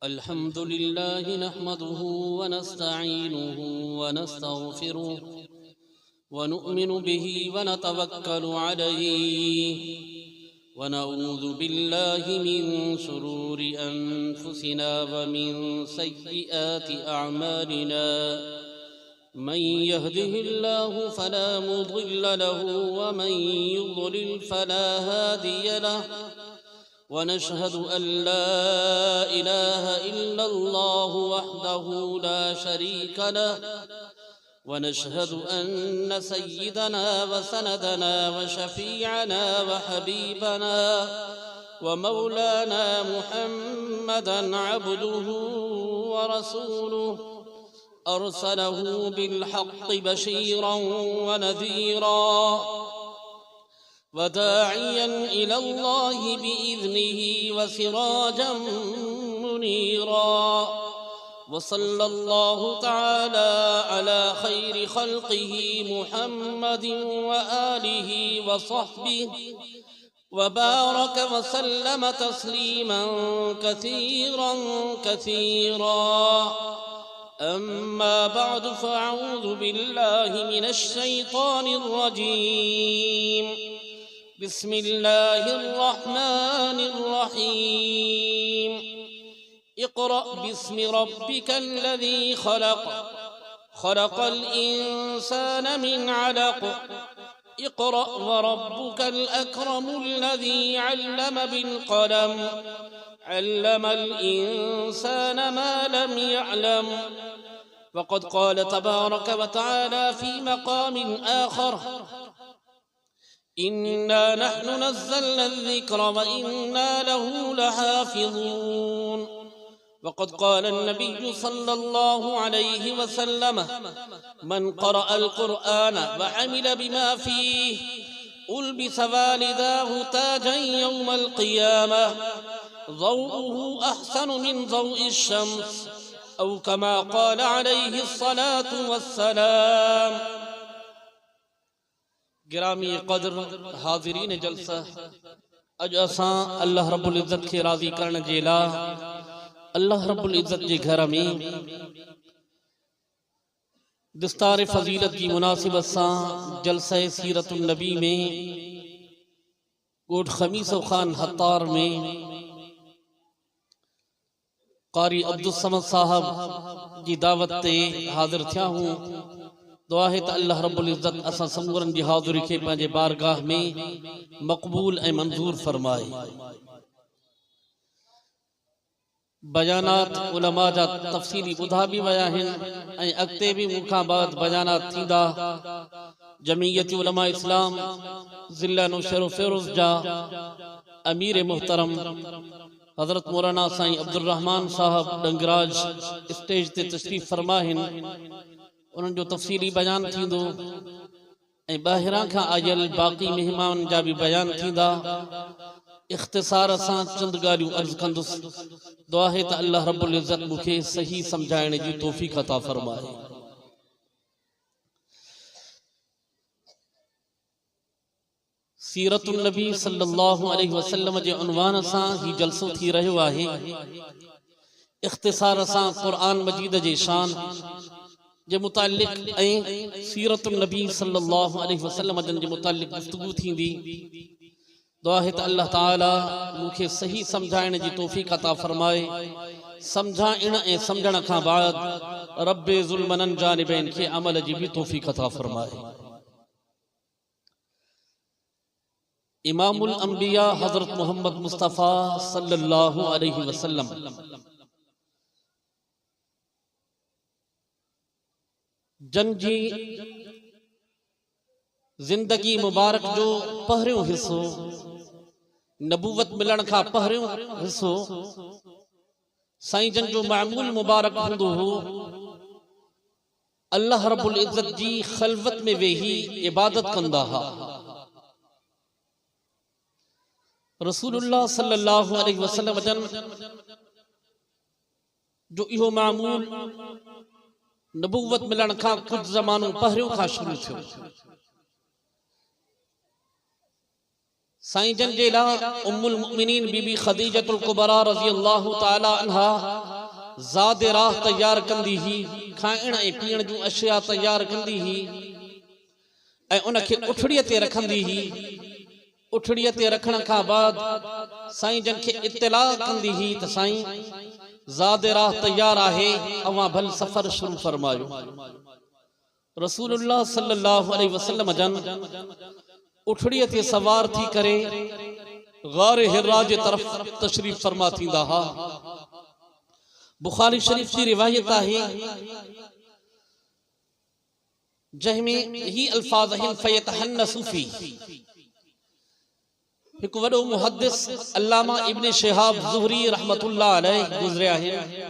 अल्हम्दुलिल्लाह नहमदुहु व नस्तईनुहु व नस्तगफिरुहु व नु'मिनु बिही व नतवक्कलु अलैहि व नऊज़ु बिल्लाहि मिन शुरूरि अनफुसिना व मिन सय्यिआति अअमालिना मन यहदिहिल्लाहु फला मुदिल्ल लहु व मन युद्लिल फला हादिय लहु ونشهد أن لا إله إلا الله وحده لا شريك له ونشهد أن سيدنا وسندنا وشفيعنا وحبيبنا ومولانا محمدا عبده ورسوله أرسله بالحق بشيرا ونذيرا وداعيا إلى الله بإذنه وسراجا منيرا وصلى الله تعالى على خير خلقه محمد وآله وصحبه وبارك وسلم تسليما كثيرا كثيرا أما بعد فأعوذ بالله من الشيطان الرجيم بسم الله الرحمن الرحيم اقرأ باسم ربك الذي خلق خلق الإنسان من علق اقرأ وربك الأكرم الذي علم بالقلم علم الإنسان ما لم يعلم وقد قال تبارك وتعالى في مقام آخر إنا نحن نزلنا الذكر وإنا له لحافظون وقد قال النبي صلى الله عليه وسلم من قرأ القرآن وعمل بما فيه ألبس والداه تاجا يوم القيامة ضوءه أحسن من ضوء الشمس أو كما قال عليه الصلاة والسلام गिरामी क़द्र हाज़िरीन जलसा अज असां अल्लाह रब्बुल इज़्ज़त खे राज़ी करण जे लाइ अल्लाह रब्बुल इज़्ज़त जे घर में दस्तार फ़ज़ीलत की मुनासिबत सां जलसा सीरतुन नबी में कोट खमीसो खान हत्तार में क़ारी अब्दुल समद साहब की दावत ते हाज़िर थिया हूँ। दुआ है त अल्लाह रब्बुल इज़्ज़त असां समूरन जी हाज़िरी खे पंहिंजे बारगाह में मक़बूल ऐं मंज़ूर फरमाए। बयानात उलमा जा तफ़सीली ॿुधा बि विया आहिनि ऐं अॻिते बि मूंखां बाद बयानात थींदा। जमीयत उलमा इस्लाम ज़िला नौशहर फ़िरोज़ जा अमीर मुहतरम हज़रत मौलाना साईं अब्दुल रहमान साहब डंगराज स्टेज ते तशरीफ़ फरमा आहिनि। उन्हनि जो तफ़सीली बयान थींदो ऐं ॿाहिरां खां आयल बाक़ी महिमान जा बि बयान थींदा। इख़्तिसार सां चंद ॻाल्हियूं अर्ज़ कंदुसि। दुआ है त अल्लाह रब्बुल इज़्ज़त मूंखे सही सम्झाइण जी तौफ़ीक़ अता फ़रमाए। सीरतुन नबी सल्लल्लाहु अलैहि वसल्लम जे उन्वान सां ही जलसो थी रहियो आहे। इख़्तिसार सां क़ुर्आन मजीद जे शान जे मुतालिक ऐं सीरतुन नबी सल्लल्लाहु अलैहि वसल्लम जे मुतालिक गुफ्तगू थींदी। दुआ है त अल्लाह ताला मूंखे सही सम्झाइण जी तौफ़ीक़ अता फ़रमाए। सम्झाइण ऐं सम्झण खां बाद रब्बे ज़ुल्मनन जानिबैन खे अमल जी भी तौफ़ीक़ अता फ़रमाए। इमामुल अंबिया हज़रत मोहम्मद मुस्तफ़ा सल्लल्लाहु अलैहि वसल्लम जन जी जिंदगी मुबारक जो पहिरियों हिस्सो नबूवत मिलण खां पहिरियों हिस्सो साईं जन जो मामूल मुबारक हूंदो हो। अल्लाह रब्बुल इज़्ज़त जी ख़लवत में वेही इबादत कंदा हा। रसूलुल्लाह सल्लल्लाहु अलैहि वसल्लम जन जो इहो मामूल नबूवत मिलण खां कुछ ज़मानो पहिरियों खां शुरू थियो। साईं जन जे ला उम्मुल मुमिनीन बीबी खदीजतुल कुबरा रज़ियल्लाहु ताला अन्हा ज़ाद राह तैयार कंदी ही, खाइण ऐं पीअण जूं अशिया तैयार कंदी ही ऐं उनखे उठड़ीअ ते रखंदी ही। उठड़ीअ ते रखण खां बाद साईं जन खे इत्तला कंदी ही त साईं ज़ाद राह तैयार आहे, अवां भल सफ़र शुरू फरमायो। रसूलुल्लाह सल्लल्लाहु अलैहि वसल्लम जन उठड़ीअ ते सवार थी करे गारे हिरा जे तरफ तशरीफ फरमा थींदा हा। बुखारी शरीफ की रिवायत आहे जंहिंमें ही अल्फाज आहिनि फयतहन्नसु फी। एक वडो मुहद्दिस अल्लामा इब्न शिहाब ज़ुहरी रहमतुल्लाह अलैह गुज़रिया आहिनि।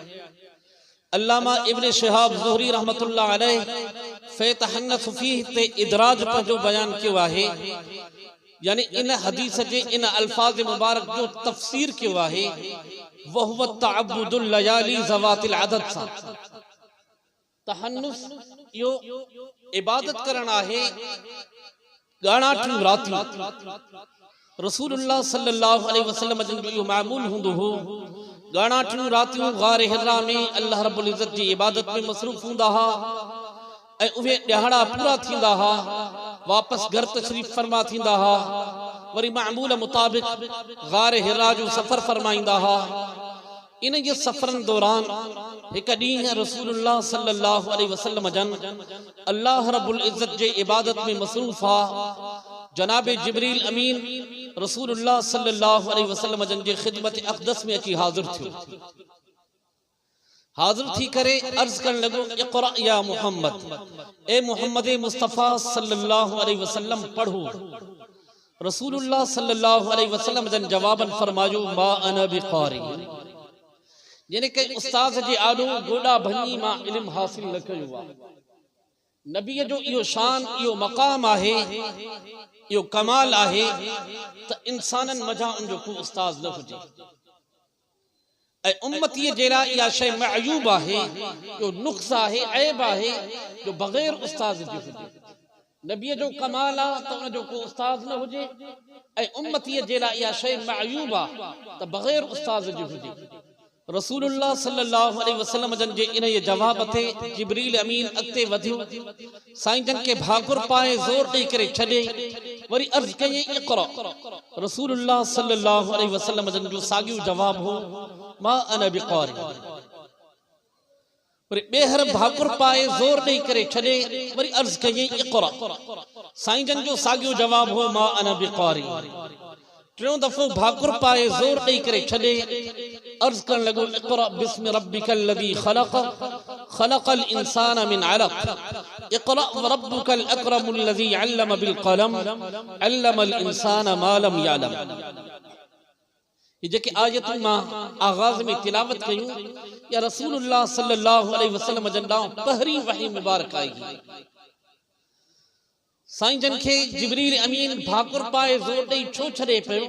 अल्लामा इब्न शिहाब ज़ुहरी रहमतुल्लाह अलैह फयतहन्नसु फी ते इदराज पंहिंजो बयान कयो आहे, यानी इन हदीस जे इन अल्फाज मुबारक जो तफसीर कयो आहे वहुव तअब्बुदुल लयाली ज़वातिल अदद सा। तहन्नुस यो इबादत करण आहे ॻाणाठियूं रातियूं। रसूलुल्लाह सल्लल्लाहु अलैहि वसल्लम जन जो मामूल हूंदो हो, ॻाणाठियूं रातियूं गारे हिरा में अल्लाह रब्बुल इज़्ज़त जी इबादत में मसरूफ़ हूंदा हा ऐं उहे ॾिहाड़ा पूरा थींदा हा, वापस घर तशरीफ फरमा थींदा हा, वरी मामूल मुताबिक गारे हिरा जो सफ़र फरमाईंदा हा। इन जे सफ़रन दौरान एक ॾींहुं रसूलुल्लाह सल्लल्लाहु अलैहि वसल्लम जन अल्लाह रब्बुल इज़्ज़त जे इबादत में मसरूफ़ हा। जनाबे जिब्रील अमीन रसूलुल्लाह सल्लल्लाहु अलैहि वसल्लम जन जे खिदमत अक़दस में अची हाज़िर थियो। हाज़िर थी करे अर्ज़ करण लॻो इक़रा या मुहम्मद, ए मुहम्मद मुस्तफ़ा सल्लल्लाहु अलैहि वसल्लम पढ़ो। रसूलुल्लाह सल्लल्लाहु अलैहि वसल्लम जन जवाबन फरमायो मा अना बिक़ारी, यानी के उस्ताद जे आॾो गोॾा भञी मां इल्म हासिल न कयो आहे। नबीअ जो इहो शान, इहो मक़ाम आहे, इहो कमाल आहे त इंसाननि मझां उनजो को उस्ताद न हुजे ऐं उम्मतीअ जे लाइ इहा शइ मअयूब आहे, इहो नुक़्स आहे, ऐब आहे जो बग़ैर उस्ताद जे हुजे। नबीअ जो कमाल आहे त उनजो को उस्ताद न हुजे ऐं उम्मतीअ जे लाइ इहा शइ मअयूब आहे त बग़ैर उस्ताद जे हुजे। रसूलुल्लाह सल्लल्लाहु अलैहि वसल्लम जन जे इन ये जवाब ते जिब्रील अमीन अॻिते वधियो, साईं जन के भाकुर पाए ज़ोर ॾेई करे छॾे वरी अर्ज़ कई इक़रा। रसूलुल्लाह सल्लल्लाहु अलैहि वसल्लम जन जो साॻियो जवाब हो मा अना बिक़ारी। वरी ॿीहर भाकुर पाए ज़ोर ॾेई करे छॾे वरी अर्ज़ कई इक़रा। साईं जन जो साॻियो जवाब हो मा अना बिक़ारी। टियों दफ़ो भाकुर पाए ज़ोर ॾेई करे छॾे अर्ज़ करण लॻो इक़रा बिस्मि रब्बिकल लज़ी ख़लक़ ख़लक़ल इंसान मिन अलक़ इक़रा वरब्बुकल अकरमुल लज़ी अल्लम बिल क़लम अल्लमल इंसान मा लम यअलम। ये जेके आयतूं मां आगाज़ में तिलावत कयूं या रसूलुल्लाह सल्लल्लाहु अलैहि वसल्लम जन ॾांहुं पहिरीं वही मुबारक आई। साईं जन खे जिब्रील अमीन भाकुर पाए ज़ोर ॾेई छो छॾे पियो?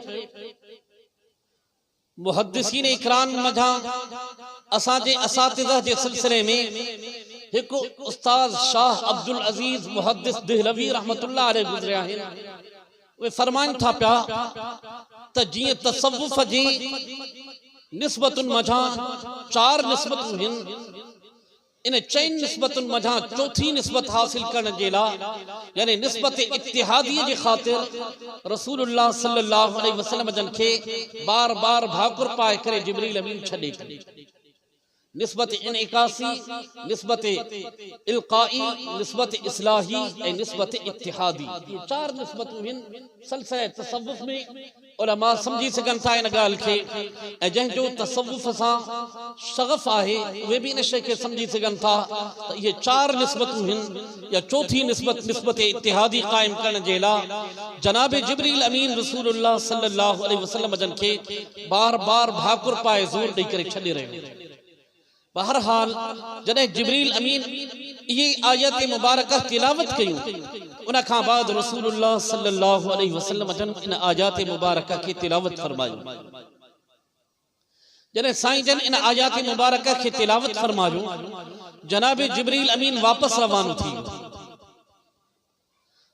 मुहद्दिसीन इकराम मझां असांजे असातिज़ा जे सिलसिले में हिकु उस्ताद शाह अब्दुल अजीज मुहद्दिस देहलवी रहमतुल्लाह अलैह गुज़रिया आहिनि। उहे फरमाइनि था पिया त जीअं तसव्वुफ़ जी निस्बतुनि मझां चार निस्बतूं आहिनि, इन चइन निस्बतुनि मझां चौथी निस्बत हासिल करण जे लाइ यानी निस्बत इत्तिहादीअ जे ख़ातिर रसूलुल्लाह सल्लल्लाहु अलैहि वसल्लम जन खे बार बार भाकुर पाए करे जिब्रील अमीन छॾे पियो। निस्बत इनकासी, निस्बत इल्काई, निस्बत इस्लाही ऐं निस्बत इत्तिहादी, ये चार निस्बतूं आहिनि। सलसिले तसव्वुफ़ में उलमा समझी सघनि था इन ॻाल्हि खे ऐं जंहिंजो तसव्वुफ़ सां शग़फ़ आहे उहे बि इन शइ खे समझी सघनि था त इहे चार निस्बतूं आहिनि। या चौथी निस्बत निस्बत इत्तिहादी क़ाइम करण जे लाइ जनाबे जिब्रील अमीन रसूलुल्लाह सल्लल्लाहु अलैहि वसल्लम जन खे बार बार भाकुर पाए ज़ोर ॾेई करे छॾे रहियो। बहरहाल जॾहिं जिब्रील अमीन ये आयत मुबारक तिलावत कयूं उन खां बाद रसूलुल्लाह सल्लल्लाहु अलैहि वसल्लम जन इन आयत मुबारक की तिलावत फरमाई। जॾहिं साईं जन इन आयत मुबारक की तिलावत फरमायो जनाब जिब्रील अमीन वापस रवानो थी।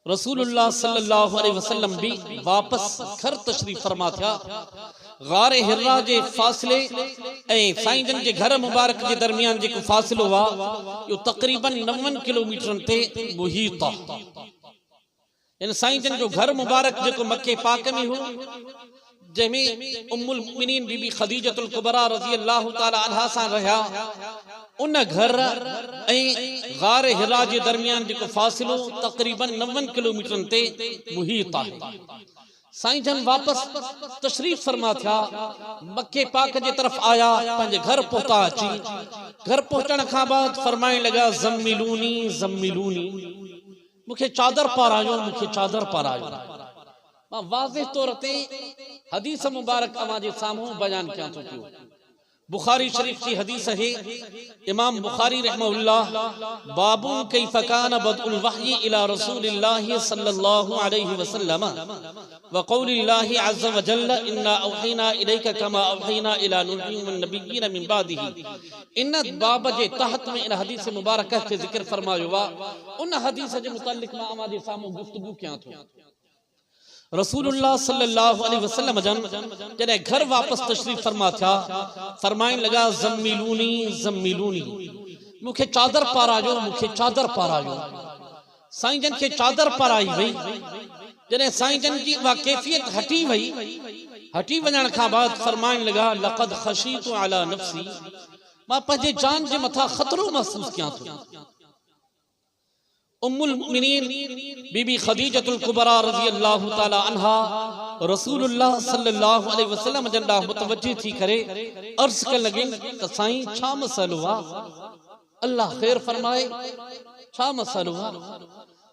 रसूलुल्लाह सल्लल्लाहु अलैहि वसल्लम भी वापस घर तशरीफ फरमा थिया। गारे हिर्रा जे फासिले ऐं साईं जन जे घर मुबारक जे दरमियान जेको फासिलो हुआ यो तक़रीबन 90 किलोमीटर ते मुहीत आहे। इन साईं जन जो घर मुबारक जेको मक्के पाक में हो, जंहिंमें उम्मुल मुमिनीन बीबी खदीजतुल कुबरा रज़ी अल्लाह ताला अन्हा सां रहिया, उन घर ऐं गारे हिरा जे दरमियान जेको फासिलो तक़रीबन 90 किलोमीटर ते मुहीत आहे। साईं जन वापस तशरीफ फरमा थिया, मक्के पाक जे तरफ आया, पंहिंजे घर पहुता। अची घर पहुचण खां बाद फरमाइण लॻा ज़म्मिलूनी ज़म्मिलूनी, मूंखे चादर पारायो, मूंखे चादर पारायो। मां वाज़िह तौर ते हदीस मुबारक अवां जे साम्हूं बयान कयां थो पियो। बुखारी शरीफ की हदीस है, इमाम बुखारी रहमहुल्लाह बाबू कैफ़ कान बदउल वही इला रसूलिल्लाह सल्लल्लाहु अलैहि वसल्लम व क़ौलिल्लाहि अज़्ज़ व जल्ल इन्ना औहैना इलैका कमा औहैना इला नूहिन वन नबिय्यीन मिन बादिही। इन बाब जे तहत में इन हदीस मुबारक के जिक्र फरमायो वा, उन हदीस जे मुतालिक मां अवां जे साम्हूं गुफ्तगू कयां थो। रसूलुल्लाह सल्लल्लाहु अलैहि वसल्लम जन जॾहिं घर वापस तशरीफ फरमा थिया, फरमाइण लॻा ज़म्मिलूनी ज़म्मिलूनी, मूंखे चादर पारायो, मूंखे चादर पारायो। साईं जन खे चादर पाराई वई। जॾहिं साईं जन जी उहा कैफियत हटी वई, हटी वञण खां बाद फरमाइण लॻा लक़द ख़शीतु अला नफ्सी, मां पंहिंजे जान जे मथां ख़तरो महसूस कयां थो। उम्मुल मुमिनीन बीबी खदीजतुल कुबरा रज़ी अल्लाह ताला अन्हा रसूलुल्लाह सल्लल्लाहु अलैहि वसल्लम जन ॾांहुं मुतवज्जिह थी करे अर्ज़ करण लॻिन त साईं छा मसइलो आहे, अल्लाह ख़ैर फरमाए, छा मसइलो आहे।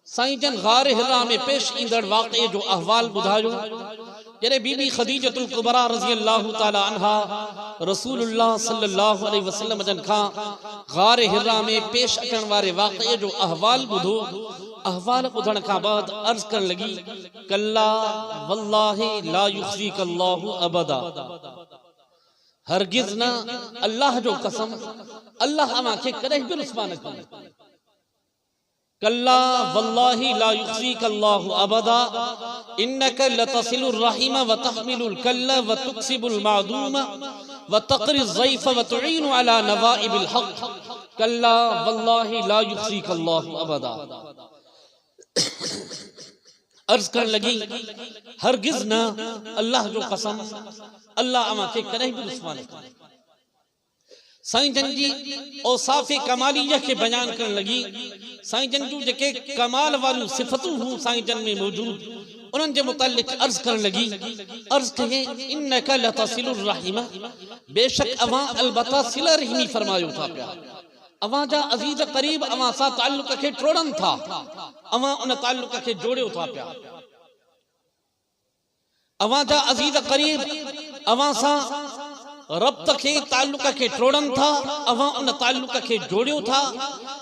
साईं जन गार हिरा में पेश ईंदड़ वाक़े जो अहवाल ॿुधायो। जॾहिं बीबी खदीजतुल कुबरा रज़ी अल्लाह ताला अन्हा रसूलुल्लाह सल्लल्लाहु अलैहि वसल्लम जन खां गार हिरा में पेश अचण वारे वाक़े जो अहवाल ॿुधो। अहवाल ॿुधण खां बाद अर्ज़ करण लॻी कल्ला वल्लाहि ला युख़ज़ीकल्लाहु अबदा, हरगिज़ न, अल्लाह जो कसम, अल्लाह अव्हां खे कॾहिं बि रुसवा न कंदो। कल्ला वल्लाहि ला युख़ज़ीकल्लाहु अबदा इन्नका लतसिलुर रहीम व तहमिलुल कल्ला व तुक्सिबुल मादूम व तक़रिज़ ज़ईफ़ व तुईनु अला नवाइबिल हक़। कल्ला वल्लाहि ला युख़ज़ीकल्लाहु अबदा। अर्ज़ करण लगी हरगिज़ न, अल्लाह जो कसम, अल्लाह अव्हां खे कॾहिं बि रुसवा न कंदो। साईं जन जी औसाफ़े कमालिया के बयान करण लगी। साईं जन जूं जेके कमाल वालियूं सिफ़तूं हूं साईं जन में मौजूद, उन्हनि जे मुतालिक अर्ज़ करण लगी। अर्ज़ कहे इन्नका लतसिलुर रहीम, बेशक अवां अलबत्ता सिला रहमी फरमायो था पिया। अवां जा अज़ीज़ क़रीब अवां सां ताल्लुक़ खे टोड़न था, अवां उन ताल्लुक़ खे जोड़ियो था पिया। अवां जा अज़ीज़ क़रीब अवां सां रब्त के ताल्लुक़ के टोड़न था, अवां उन ताल्लुक़ के जोड़ियो था।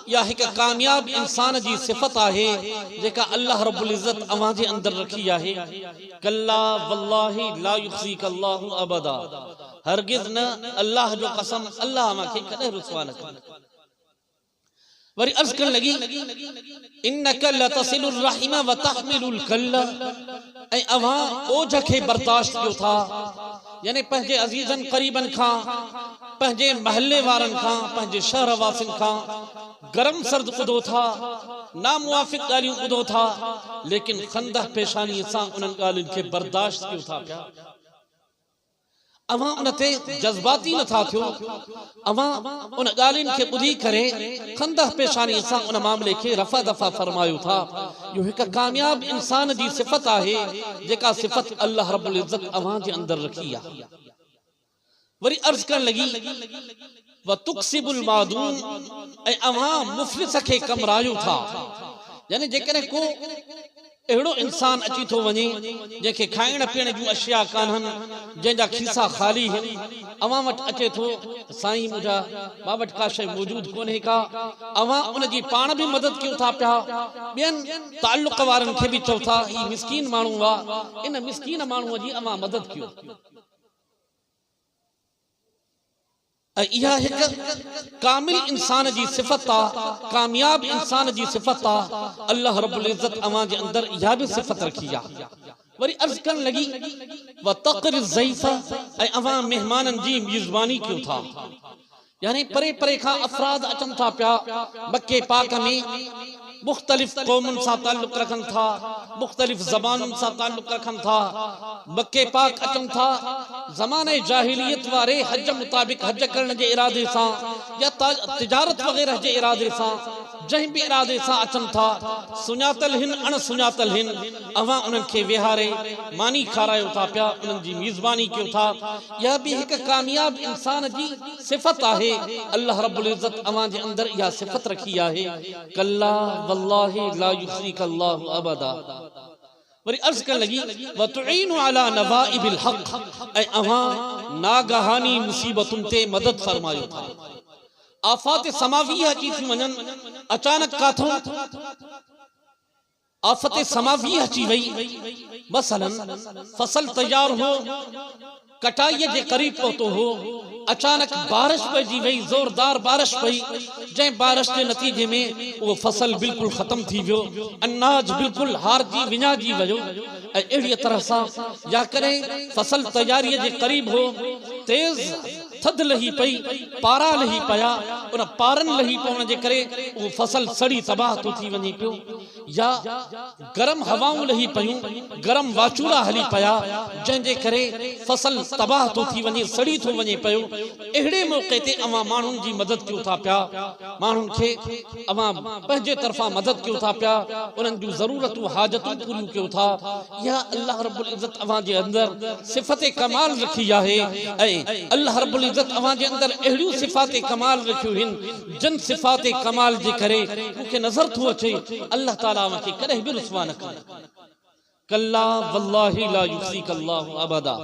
या एक कामयाब इंसान जी सिफ़त आहे जेका अल्लाह रब्बुल इज़्ज़त अवां जे अंदर रखी आहे। कल्ला वल्लाहि ला युख़ज़ीकल्लाहु अबदा, हरगिज़ न, अल्लाह जो कसम, अल्लाह अवां खे कॾहिं रुसवा न कंदो। वरी अर्ज़ करण लगी इन्नका लतसिलुर रहीम व तहमिलुल कल्ला, ऐं अवां ओझ खे बर्दाश्त कयो था, यानी पंहिंजे अज़ीज़न क़रीबन खां, पंहिंजे महल्ले वारनि खां, पंहिंजे शहर वासिन खां गरम सर्द ॿुधो था, नामुवाफ़िक़ ॻाल्हियूं ॿुधो था, लेकिन खंदह पेशानीअ सां उन्हनि ॻाल्हियुनि खे बर्दाश्त कयो था पिया। अवां उन ते जज़्बाती नथा थियो, अवां उन ॻाल्हियुनि खे ॿुधी करे खंदह पेशानीअ सां उन मामले खे रफ़ा दफ़ा फरमायो था। इहो हिकु कामयाब इंसान जी सिफ़त आहे जेका सिफ़त अल्लाह रब्बुल इज़्ज़त अवां जे अंदर रखी आहे। वरी अर्ज़ करण लगी व तुक्सिबुल मादूम, ऐं अवां मुफ़लिस खे कमरायो था। यानी जेकॾहिं को अहिड़ो इंसान अची थो वञे जंहिंखे खाइण पीअण जूं अशिया कान्हनि, जंहिंजा खीसा ख़ाली आहिनि, अवां वटि अचे थो साईं मुंहिंजा मां वटि का शइ मौजूदु कोन्हे का, अवां उनजी पाण बि मदद कयो था पिया, ॿियनि ताल्लुक़ वारनि खे बि चओ था ही मिस्कीन माण्हू आहे, इन मिस्कीन माण्हूअ जी अवां मदद कयो। इहा हिक कामिल इंसान जी सिफ़त आ, कामयाब इंसान जी सिफ़त आ। अल्लाह रब्बुल इज़्ज़त अवां जे अंदर इहा भी सिफ़त रखी आ। वरी अर्ज़ करण लगी व तक़रि ज़ईफ़, ऐं अवां मेहमानन जी मेज़बानी कयो था। यानी परे परे खां अफ़राद अचनि था पिया मक्के पाक में, मुख़्तलिफ़ क़ौमुनि सां ताल्लुक़ रखनि था, मुख़्तलिफ़ ज़बानुनि सां ताल्लुक़ रखनि था, मक्के पाक अचनि था ज़माने जाहिलियत वारे हज मुताबिक़ हज करण जे इरादे सां या तिजारत वग़ैरह जे इरादे सां, जंहिं बि इरादे सां अचनि था, सुञातल हिन अण सुञातल हिन, अवां उन्हनि खे विहारे मानी खारायो था पिया, उन्हनि जी मेज़बानी कयो था। इहा बि हिकु कामयाब इंसान जी सिफ़त आहे। अल्लाह रब्बुल इज़्ज़त अवां जे अंदर इहा सिफ़त रखी आहे। कल्ला वल्लाहि ला युख़ज़ीका अल्लाहु अबदा। वरी अर्ज़ करण लगी व तुईनु अला नवाइबिल हक़, ऐं अवां नागहानी मुसीबतुनि ते मदद फरमायो था। आफ़ात समावी अची थी वञनि, अचानक काथों आफ़त समावी अची वई। मसलन फसल तैयार हो, कटाई जे करीब पहुतो हो, अचानक बारिश पइजी वई, ज़ोरदार बारिश पई, जंहिं बारिश के नतीजे में वो फसल बिल्कुल खत्म थी वियो, अनाज बिल्कुल हारजी विञाइजी वियो। ऐं अहिड़ीअ तरह सां या कॾहिं फसल तैयारी जे करीब हो, तेज़ थध लही पई, पारा लही पया, उन पारनि लही पवण जे करे वो फसल सड़ी तबाह तो थी वञे पियो, या गरम हवाऊं लही पयूं, गरम वाचूरा हली पया, जंहिंजे करे फसल तबाह तो थी वञे, सड़ी थो वञे पियो। अहिड़े मौके ते अवां माण्हुनि जी मदद कयो था पिया, माण्हुनि खे अवां पंहिंजे तरफ़ां मदद कयो था पिया, उन्हनि जूं ज़रूरतूं हाजतूं पूरियूं कयो था। इहा अल्लाह रब्बुल इज़्ज़त अवां जे अंदर सिफ़त कमाल रखी आहे। ऐं अल्लाह रब्बुल इज़्ज़त अवां जे अंदर अहिड़ियूं सिफ़ात कमाल रखियूं आहिनि, जिन सिफ़ात कमाल जे करे मूंखे नज़र थो अचे अल्लाह ताला मूंखे कॾहिं बि रुसवा न करे। कल्ला वल्लाहि ला युख़ज़ीका अल्लाहु अबदा।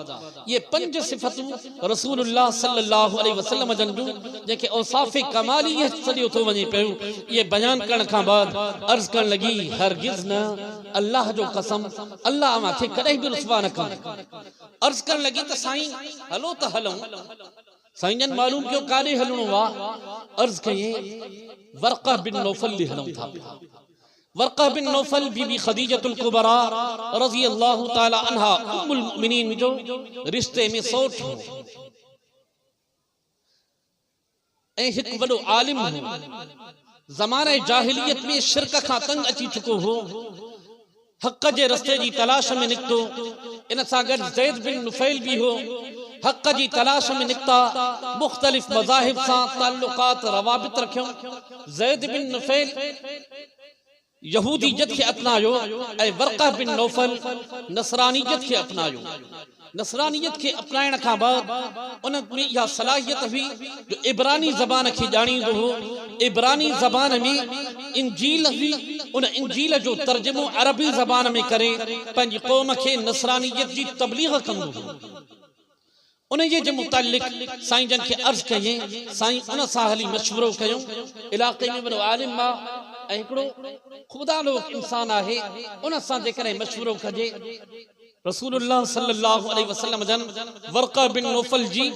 ये 5 सिफ़तूं रसूलुल्लाह सल्लल्लाहु अलैहि वसल्लम जन जूं, जेके औसाफ़े कमालियत सॼो थो वञे पियो, ये बयान करण खां बाद अर्ज़ करण लगी हरगिज़ न, अल्लाह जो कसम, अल्लाह मूंखे कॾहिं बि रुसवा न कंदो। अर्ज़ करण लगी त साईं हलो त हलूं। साईं जन मालूम कयो काॾे हलणो आहे। अर्ज़ कयईं वरक़ा बिन नौफल ॾे हलूं था पिया। वरक़ा बिन नौफल बीबी ख़दीजतुल कुबरा रज़ी अल्लाहु ताला अन्हा उम्मुल मुमिनीन जो रिश्ते में सौट हो ऐं हिकु वॾो आलिम हो। ज़माने जाहिलियत में शिरक खां तंग अची चुको हो, हक़ जे रस्ते जी तलाश में निकितो। इन सां गॾु ज़ैद बिन नुफ़ैल भी हो, हक़ जी तलाश में निकिता, मुख़्तलिफ़ मज़ाहिब सां ताल्लुक़ात रवाबित रखियूं। ज़ैद बिन नुफ़ैल यहूदीयत खे अपनायो ऐं वरक़ा बिन नौफल नसरानियत खे अपनायो। नसरानियत खे अपनाइण खां बाद उन में इहा सलाहियत हुई जो इब्रानी ज़बान खे ॼाणींदो हो। इब्रानी ज़बान में इंजील हुई, उन इंजील जो तर्जुमो अरबी ज़बान में करे पंहिंजी क़ौम खे नसरानियत जी तबलीग कंदो हो। उन जे मुतालिक साईं जन खे अर्ज़ कयईं, साईं उन सां हली मशवरो कयूं। इलाक़े में वॾो आलिम आहे ऐं हिकिड़ो ख़ुदा लोक इंसान आहे, उन सां जेकॾहिं मशवरो कजे। रसूलुल्लाह सल्लल्लाहु अलैहि वसल्लम जन वरक़ा बिन नौफल जी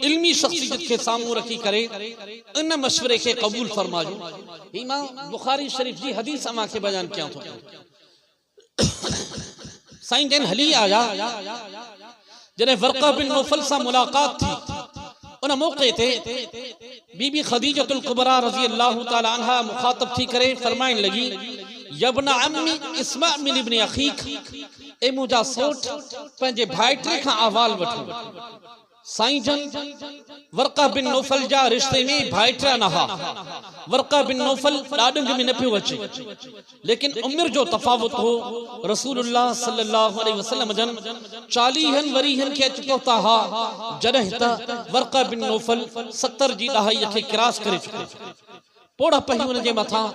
इल्मी शख्सियत के सामूं रखी करे इन मशवरे के क़बूल फरमायो। ही मां बुखारी शरीफ जी हदीस अमां के बयान कयां थो। साईं जन हली आया, जॾहिं वरक़ा बिन नौफल सां मुलाक़ात थी, उन मौके ते बीबी ख़दीजतुल कुबरा रज़ी अल्लाहु ताला अन्हा मुखातब थी करे फरमाइण लगी, यब्न अम्मी इस्मा मिन इब्न अखीक, ए मुंहिंजा सौट पंहिंजे भाइटे खां अहवाल वठो। साईं जन वरक़ा बिन नौफल जा रिश्ते में भाइटा न हा। वरक़ा बिन नौफल ॾाॾंग में न पियो अचे, लेकिन उमिरि जो तफ़ावत हो। रसूलुल्लाह सल्लल्लाहु अलैहि वसल्लम जन 40 वरीहनि खे अची पहुता हा, जॾहिं त वरक़ा बिन नौफल 70 जी ॾहाईअ खे क्रॉस करे चुको। पोड़ पई उन जे मथां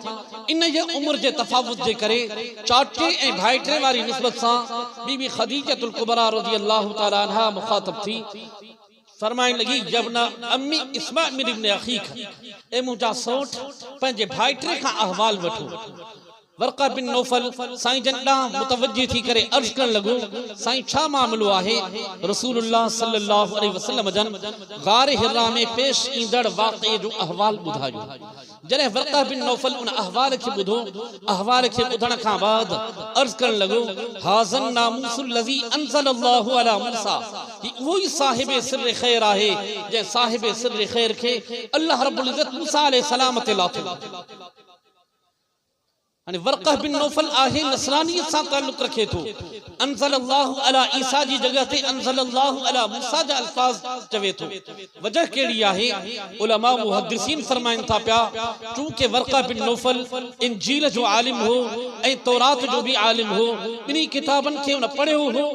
इन जे उम्र जे तफावत जे करे चाटे ऐं भाइटे वारी निस्बत सां बीबी ख़दीजतुल कुबरा रज़ी अल्लाहु ताला अन्हा मुखातब थी। फरमाइण लगी, यब्न अम्मी इस्मा मिन इब्न अखीक, ए मुंहिंजा सौट पंहिंजे भाइटे खां अहवाल वठो। वर्का बिन नौफल साईं जन ॾांहुं मुतवज्जी थी करे अर्ज़ करण लॻो, साईं छा मामलो आहे? रसूलुल्लाह सल्लल्लाहु अलैहि वसल्लम जन गार हिरा में पेश ईंदड़ वाक़े जो अहवाल ॿुधायो। जॾहिं वर्का बिन नौफल उन अहवाल खे ॿुधो, अहवाल खे ॿुधण खां बाद अर्ज़ करण लॻो, हाज़न नामूसुल लज़ी अंज़लल्लाहु अला मूसा, ही उहो ई साहिब सिर ख़ैर आहे जंहिं साहिब सिर ख़ैर खे अल्लाह रब्बुल इज़्ज़त मूसा अलैहि सलाम ते लाथो। वर्का बिन नौफल आहे नसरानियत सां ताल्लुक़ रखे थो। अंज़लल्लाहु अला ईसा जी जगह ते अंज़लल्लाहु अला मूसा जा अल्फाज़ चवे थो। वजह कहिड़ी आहे? उलमा मुहद्दिसीन फरमाइनि था पिया, चूंकि वर्का बिन नौफल इंजील जो आलिम हो ऐं तौरात जो भी आलिम हो, ॿिन्ही किताबनि खे उन पढ़ियो हो,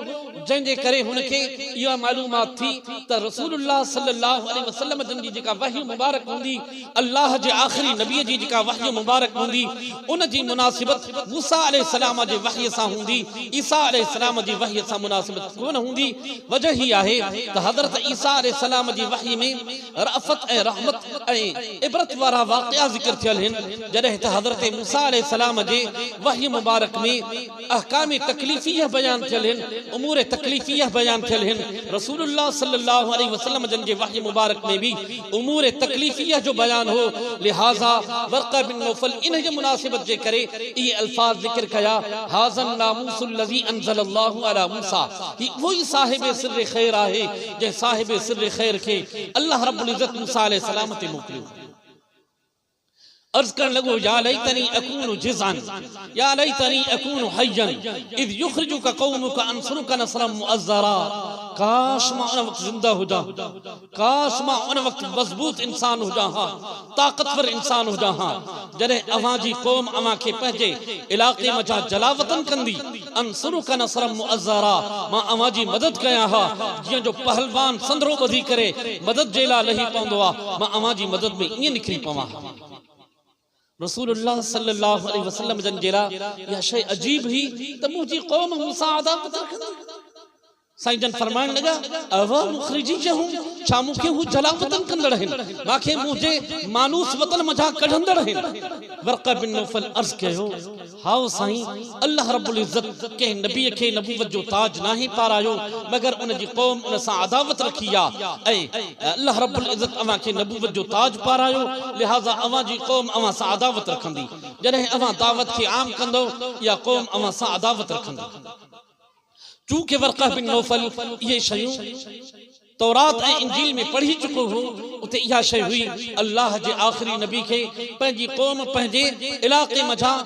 जंहिंजे करे हुनखे इहा मालूमात थी त रसूलुल्लाह सल्लल्लाहु अलैहि वसल्लम जन जी जेका वही मुबारक हूंदी, अल्लाह जे आख़िरी नबीअ जी जेका वही मुबारक हूंदी, उन जी मुनासिबत मूसा अलैहि सलाम जे वही सां हूंदी, ईसा अलैहि सलाम जी वही सां मुनासिबत कोन हूंदी। वजह ही आहे त हज़रत ईसा अलैहि सलाम जी वही में रअफ़त ऐं रहमत ऐं इबरत वारा वाक़िया ज़िक्र थियल आहिनि, जॾहिं त हज़रत मूसा अलैहि सलाम जे वही मुबारक में अहकाम तकलीफ़िया बयान थियल आहिनि, उमूर तकलीफ़िया बयान थियल आहिनि। रसूलुल्लाह सल्लल्लाहु अलैहि वसल्लम जन जे वही मुबारक में भी उमूर तकलीफ़िया जो बयान हो, लिहाज़ा वर्का बिन नौफल इन जे मुनासिबत जे करे ये अल्फाज जिक्र कया, हाज़न नामूसुल लज़ी अंज़लल्लाहु अला मूसा, ही वही साहिब सिर ख़ैर आहे जंहिं साहिब सिर ख़ैर खे अल्लाह रब्बुल इज़्ज़त मूसा अलैहि सलाम ते मोकिलियो। अर्ज़ करण लॻो, या लैतनी अकूनु जिज़अन, या लैतनी अकूनु हय्यन इज़ युख़रिजुका क़ौमुका अंसुरुका नसरन मुअज़्ज़रा, काश मां उन वक़्त ज़िंदा हुजां, काश मां उन वक़्त मज़बूत इंसान हुजां हां, ताक़तवर इंसान हुजां हां, जॾहिं अवां जी क़ौम अवां खे पंहिंजे इलाक़े मथां जलावतन कंदी, अंसुरुका नसरन मुअज़्ज़रा, मां अवां जी मदद कयां हां, जीअं जो पहलवान संदरो ॿधी करे मदद जे लाइ लही पवंदो आहे, मां अवां जी मदद में ईअं निकिरी पवां। रसूलुल्लाह सल्लल्लाहु अलैहि वसल्लम जन जे लाइ इहा शइ अजीब हुई त मुंहिंजी क़ौम मूंसां अदावत रखंदी। साईं जन फरमाइण लॻा, अवा मुखरिजी जहूं, छा मूंखे हू जलावतन कंदड़ आहिनि, मूंखे मुंहिंजे मानूस वतन मथां कढंदड़ आहिनि। वर्का बिन नौफल अर्ज़ कयो, हाओ साईं, अल्लाह रब्बुल इज़्ज़त कंहिं नबीअ खे नबूवत जो ताज नाहे पारायो मगर उन जी क़ौम उन सां अदावत रखी आहे, ऐं अल्लाह रब्बुल इज़्ज़त अवां खे नबूवत जो ताज पारायो, लिहाज़ा अवां जी क़ौम अवां सां अदावत रखंदी। जॾहिं अवां दावत खे आम कंदो, इहा क़ौम अवां सां अदावत रखंदी। चूंकि वर्का बिन नौफल ये शयूं तौरात ऐं इंजील में पढ़ी चुको हो, उते इहा शइ हुई, अल्लाह जे आख़िरी नबी खे पंहिंजी क़ौम पंहिंजे इलाक़े मथां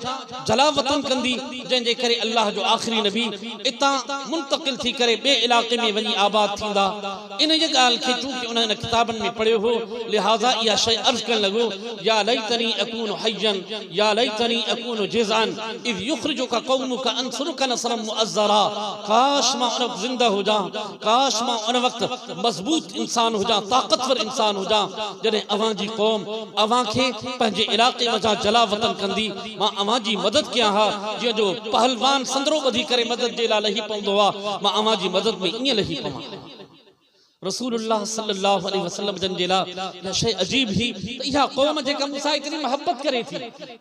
जलावतन कंदी, जंहिंजे करे अल्लाह जो आख़िरी नबी इतां मुंतक़िल थी करे ॿिए इलाक़े में वञी आबाद थींदा। इन जे ॻाल्हि खे चूंकि उन्हनि किताबनि में पढ़ियो हो, लिहाज़ा इहा शइ अर्ज़ करण लॻो, या लैतनी अकूनु हय्यन, या लैतनी अकूनु जिज़अन इज़ युख़रिजुका क़ौमुका अंसुरुका नसरन मुअज़्ज़रा, काश मां उन वक़्त ज़िंदा हुजां, काश मां उन वक़्त मजबूत इंसान हुजां, ताक़तवर इंसान हुजां, जॾहिं अवां जी क़ौम अवां खे पंहिंजे इलाक़े मथां जलावतन कंदी, मां अवां जी मदद कयां हा, जीअं जो पहलवान संदरो ॿधी करे मदद जे लाइ लही पवंदो आहे, मां अवां जी मदद में ईअं लही पवां। रसूलुल्लाह सल्लल्लाहु अलैहि वसल्लम जन जे लाइ इहा शइ अजीब ही त इहा क़ौम जेका मूंसां इतनी मोहब्बत करे थी,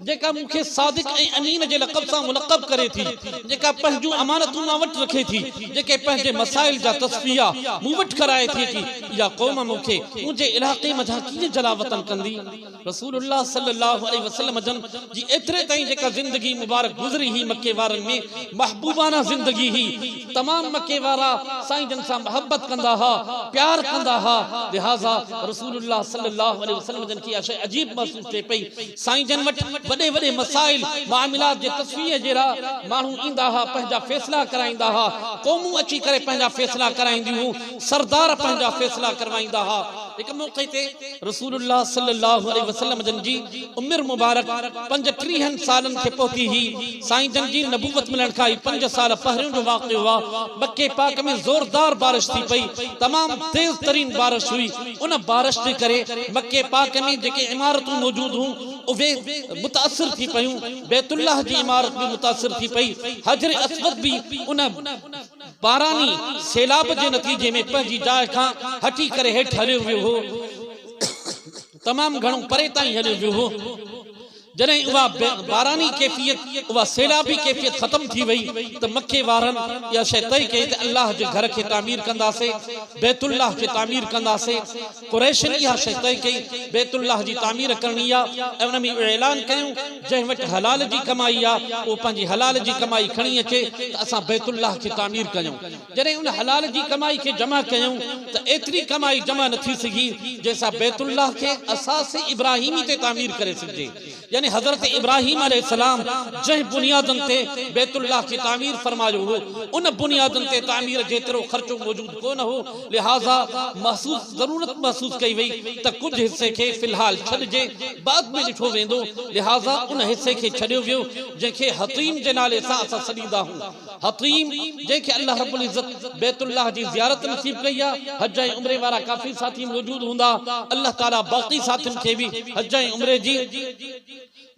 जेका मूंखे सादिक ऐं अमीन जे लक़ब सां मुलक़ब करे थी, जेका पंहिंजूं अमानतूं मां वटि रखे थी, जेके पंहिंजे मसाइल जा तस्फिया मूं वटि कराए थी, इहा क़ौम मूंखे मुंहिंजे इलाक़े मथां कीअं जलावतन कंदी। रसूलुल्लाह सल्लल्लाहु अलैहि वसल्लम जन जी एतिरे ताईं जेका ज़िंदगी मुबारक गुज़री ही मके वारनि में महबूबाना ज़िंदगी ही, तमाम मके वारा साईं जन सां मोहब्बत कंदा हा, प्यार कंदा हा, लिहाज़ा रसूलुल्लाह सल्लल्लाहु अलैहि वसल्लम जन खे शइ अजीब महसूस थिए पई। साईं जन वटि वॾे वॾे मसाइल मामलात जे तस्वीर जहिड़ा माण्हू ईंदा हा, पंहिंजा फ़ैसिला कराईंदा हा, क़ौमूं अची करे पंहिंजा फ़ैसिला कराईंदियूं हुयूं, सरदार पंहिंजा फ़ैसिला करवाईंदा हा। हिकु मौक़े ते रसूलुल्लाह सल्लल्लाहु अलैहि वसल्लम जन जी उमिर मुबारक 35 सालनि खे पहुती ही। साईं जन जी नबूवत मिलण खां 5 साल पहिरियों जो वाक़ियो हुआ। मके पाक में ज़ोरदार बारिश थी पई, तमाम तेज तरीन बारिश हुई। उन बारिश जे करे मके पाक में जेके इमारतूं मौजूद हुयूं उहे मुतासिर थी पयूं, बैतुल्लाह जी इमारत भी मुतासिर थी पई, हजर अस्वद भी उन बारानी सैलाब जे नतीजे में पंहिंजी जाइ खां हटी करे हेठि हलियो वियो हो, तमाम घणो परे ताईं हलियो वियो हो। जॾहिं उहा बारानी कैफ़ियत उहा सैलाबी कैफ़ियत ख़त्म थी वई त मके वारनि इहा शइ तय कई त अल्लाह जे घर खे तामीर कंदासीं, बैतुल्लाह खे तामीर कंदासीं। कुरैशनि इहा शइ तय कई बैतुल्लाह जी तामीर करणी आहे ऐं उन में ऐलान कयूं जंहिं वटि हलाल जी कमाई आहे उहो पंहिंजी हलाल जी कमाई खणी अचे त असां बैतुल्लाह खे तामीर कयूं। जॾहिं उन हलाल जी कमाई खे जमा कयूं त एतिरी कमाई जमा न थी सघी जंहिंसां बैतुल्लाह खे असास इब्राहिमी ते तामीर करे सघिजे। यानी हज़रत इब्राहिम अलैहिस्सलाम जंहिं बुनियादनि ते बैतुल्लाह की तामीर फरमायो हो उन बुनियादनि ते तामीर जेतिरो ख़र्चो मौजूद कोन हो, लिहाज़ा ज़रूरत महसूस कई वई त कुछ हिस्से खे फ़िलहाल छॾिजे, बाद में ॾिठो वेंदो। लिहाज़ा उन हिस्से खे छॾियो वियो जंहिंखे हतीम जे नाले सां असां सॾींदा आहियूं। हतीम जंहिंखे अल्लाह रब्बुल इज़्ज़त बैतुल्लाह जी ज़ियारत नसीब कई आहे। हज ऐं उम्रे वारा काफ़ी साथी मौजूद हूंदा, अल्लाह ताला बाक़ी साथियुनि खे बि हज ऐं उम्रे जी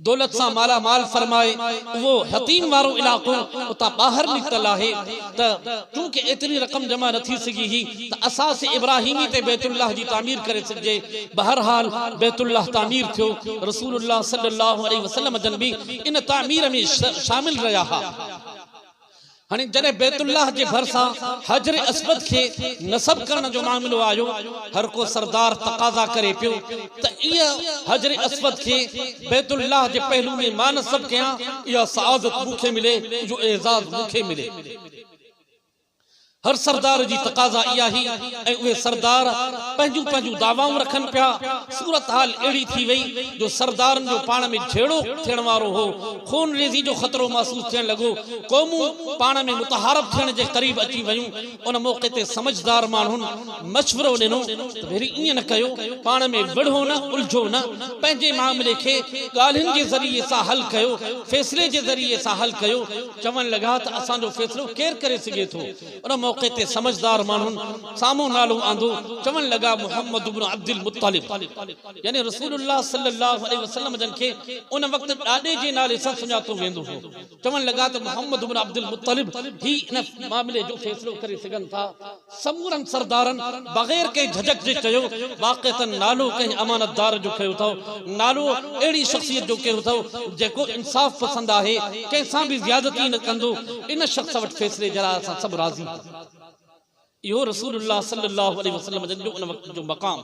दौलत सां माला माल फरमाए। वो हतीम वारो इलाक़ो उतां ॿाहिरि निकितल आहे त चूंकि एतिरी रक़म जमा न थी सघी हुई त असास इब्राहिमी ते बैतुल्लाह जी तामीर करे सघिजे। बहरहाल बैतुल्लाह तामीर थियो, रसूलुल्लाह सल्लल्लाहु अलैहि वसल्लम जन बि इन तामीर में शामिल रहिया हा। हाणे जॾहिं बैतुल्लाह जे भरिसां हजर अस्वद खे नसब करण जो मामलो आयो, हर को सरदार तक़ाज़ा करे पियो त इहा हजर अस्वद खे बैतुल्लाह जे पहलू में मां नसब कयां, इहा सआदत मूंखे मिले, जो एज़ाज़ मूंखे मिले। हर सरदार जी तक़ाज़ा इहा ही ऐं उहे सरदार पंहिंजूं पंहिंजूं दावाऊं रखनि पिया। सूरत हाल अहिड़ी थी वई जो सरदारनि जो पाण में झेड़ो थियण वारो हो, खून रेज़ी जो ख़तरो महसूस थियण लॻो, क़ौमूं पाण में मुतहारब थियण जे क़रीब अची वयूं। उन मौक़े ते समझदार माण्हुनि मशवरो ॾिनो त भेरी ईअं न कयो, पाण में विढ़ो न, उलझो न, पंहिंजे मामले खे ॻाल्हियुनि जे ज़रिए सां हल कयो, फ़ैसिले जे ज़रिए सां हल कयो। चवण लॻा त असांजो फ़ैसिलो केरु करे सघे थो। उन मौक़े ते समझदार माण्हुनि साम्हूं नालो आंदो, चवण लॻा मुहम्मद इब्न अब्दुल मुत्तलिब, यानी रसूलुल्लाह सल्लल्लाहु अलैहि वसल्लम जन खे उन वक़्त ॾाॾे जे नाले सां सुञातो वेंदो हो। चवण लॻा त मुहम्मद इब्न अब्दुल मुत्तलिब ही इन मामले जो फ़ैसिलो करे सघनि था। समूरनि सरदारनि बग़ैर कंहिं झझक जे चयो, वाक़अतन नालो कंहिं अमानतदार जो खयो अथव, नालो अहिड़ी शख़्सियत जो कयो अथव जेको इंसाफ़ पसंदि आहे, कंहिंसां बि ज़्यादती न कंदो। इन शख़्स वटि फ़ैसिले जे लाइ असां सभु राज़ी। इहो रसूलुल्लाह सल्लल्लाहु अलैहि वसल्लम जो उन वक़्त जो मक़ाम,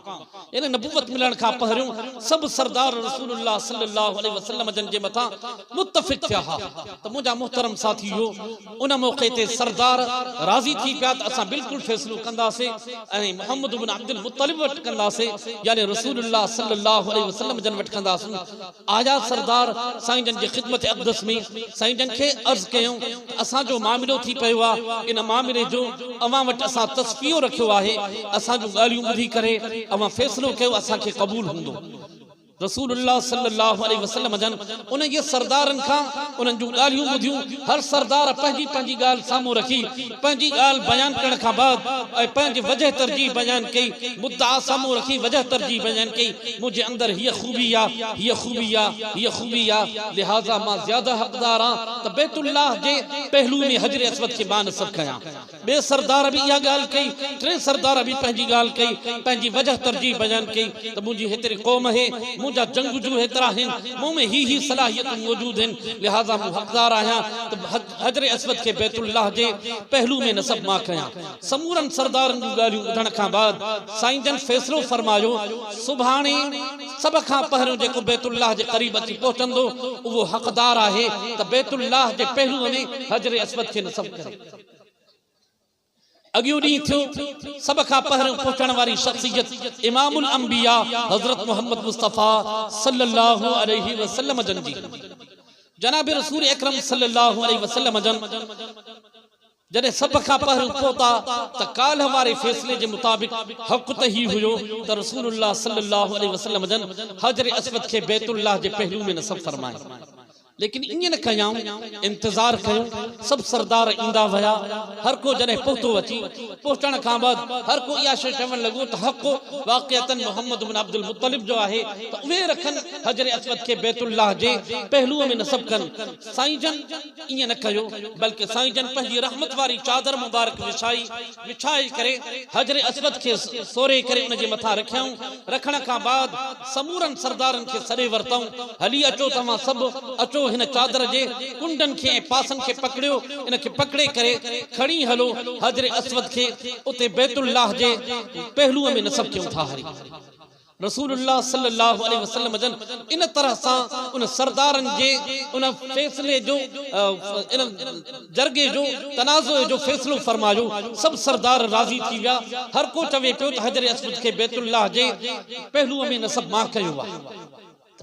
यानी नबूवत मिलण खां पहिरियों सभु सरदार रसूलुल्लाह सल्लल्लाहु अलैहि वसल्लम जन जे मथां मुत्तफ़िक़ थिया हा त मुंहिंजा मोहतरम साथी हो। उन मौक़े ते सरदार राज़ी थी पिया त असां बिल्कुलु फ़ैसिलो कंदासीं ऐं मुहम्मद इब्न अब्दुल मुत्तलिब वटि कंदासीं, यानी रसूलुल्लाह सल्लल्लाहु अलैहि वसल्लम जन वटि कंदासीं। आया सरदार साईं जन जी ख़िदमत अक़दस में साईं जन खे अर्ज़ कयूं त असांजो मामिलो थी पियो आहे, इन मामले जो अवां वटि असां तस्फियो रखियो आहे, असांजूं ॻाल्हियूं ॿुधी करे अवां फ़ैसिलो कयो असांखे क़बूल हूंदो। रसूलुल्लाह सल्लल्लाहु अलैहि वसल्लम जन उन जे सरदारनि खां उन्हनि जूं ॻाल्हियूं ॿुधियूं। हर सरदार पंहिंजी पंहिंजी ॻाल्हि साम्हूं रखी, पंहिंजी ॻाल्हि बयान करण खां बाद ऐं पंहिंजी वजह तरजीह बयान कई, मुद्दा साम्हूं रखी वजह तरजीह बयान कई। मुंहिंजे अंदरि हीअ ख़ूबी आहे, हीअ ख़ूबी आहे, हीअ ख़ूबी आहे, लिहाज़ा मां ज़्यादा हक़दार आहियां त बैतुल्लाह जे पहलू में हजर अस्वद खे मां नसब कयां। ॿिए सरदार बि इहा ॻाल्हि कई, टे सरदार बि पंहिंजी ॻाल्हि कई, पंहिंजी वजह तरजीह बयान कई त मुंहिंजी हेतिरी क़ौम आहे, मुंहिंजा जंगजू हेतिरा आहिनि, मूं में ही सलाहियतूं मौजूद आहिनि, लिहाज़ा मूं हक़दार आहियां त हजर अस्वद खे बैतुल्लाह जे पहलू में नसब मां कयां। समूरनि सरदारनि जूं ॻाल्हियूं ॿुधण खां बाद साईं जन फ़ैसिलो फरमायो, सुभाणे सभ खां पहिरियों जेको बैतुल्लाह जे क़रीब अची पहुचंदो उहो हक़दार आहे त बैतुल्लाह जे पहलू में हजर अस्वद खे नसब करे। अॻियो ॾींहुं थियो, सभ खां पहिरियों पहुचण वारी शख़्सियत इमामुल अंबिया हज़रत मोहम्मद मुस्तफ़ा सल्लल्लाहु अलैहि वसल्लम जन जी, जनाब रसूल अकरम सल्लल्लाहु अलैहि वसल्लम जन जॾहिं सभ खां पहिरियों पहुता त काल्ह वारे फ़ैसिले जे मुताबिक़ हक़ त ही हुयो त रसूलुल्लाह सल्लल्लाहु अलैहि वसल्लम जन हजर अस्वद खे बैतुल्लाह जे पहलू में नसब फरमाए। लेकिन इन न कयाऊं, इंतजार कयूं, सब सरदार इंदा वया, हर को जने पहुतो अची, पहुचण खां बाद हर को इहा शइ चवण लॻो त हक़ वाक़िअतन मोहम्मद बिन अब्दुल मुत्तलिब जो आहे, त उहे रखन हजर अस्वद के बैतुल्लाह जे पहलूअ में नसब कन। साईं जन ईअं न कयो, बल्कि साईं जन पंहिंजी रहमत वारी चादर मुबारक विछाए करे हजर अस्वद के सोरे करे उन जे मथां रखियऊं। रखण खां बाद समूरन सरदारन के सॾे वरतऊं, हली अचो तव्हां सभु, अचो हिन चादर जे कुंडन के पासन के पकड़ियो, इन के पकड़े करे खणी हलो हजर अस्वद के उते बैतुल्लाह जे पहलूअ में नसब क्यों था। हरी रसूलुल्लाह सल्लल्लाहु अलैहि वसल्लम जन इन तरह सा उन सरदारन जे उन फैसले जो इन जरगे जो तनाज़ुए जो फैसलो फरमायो। सब सरदार राजी थी विया, हर को चवे पियो त हजर अस्वद के बैतुल्लाह जे पहलूअ में नसब मां कयो आहे।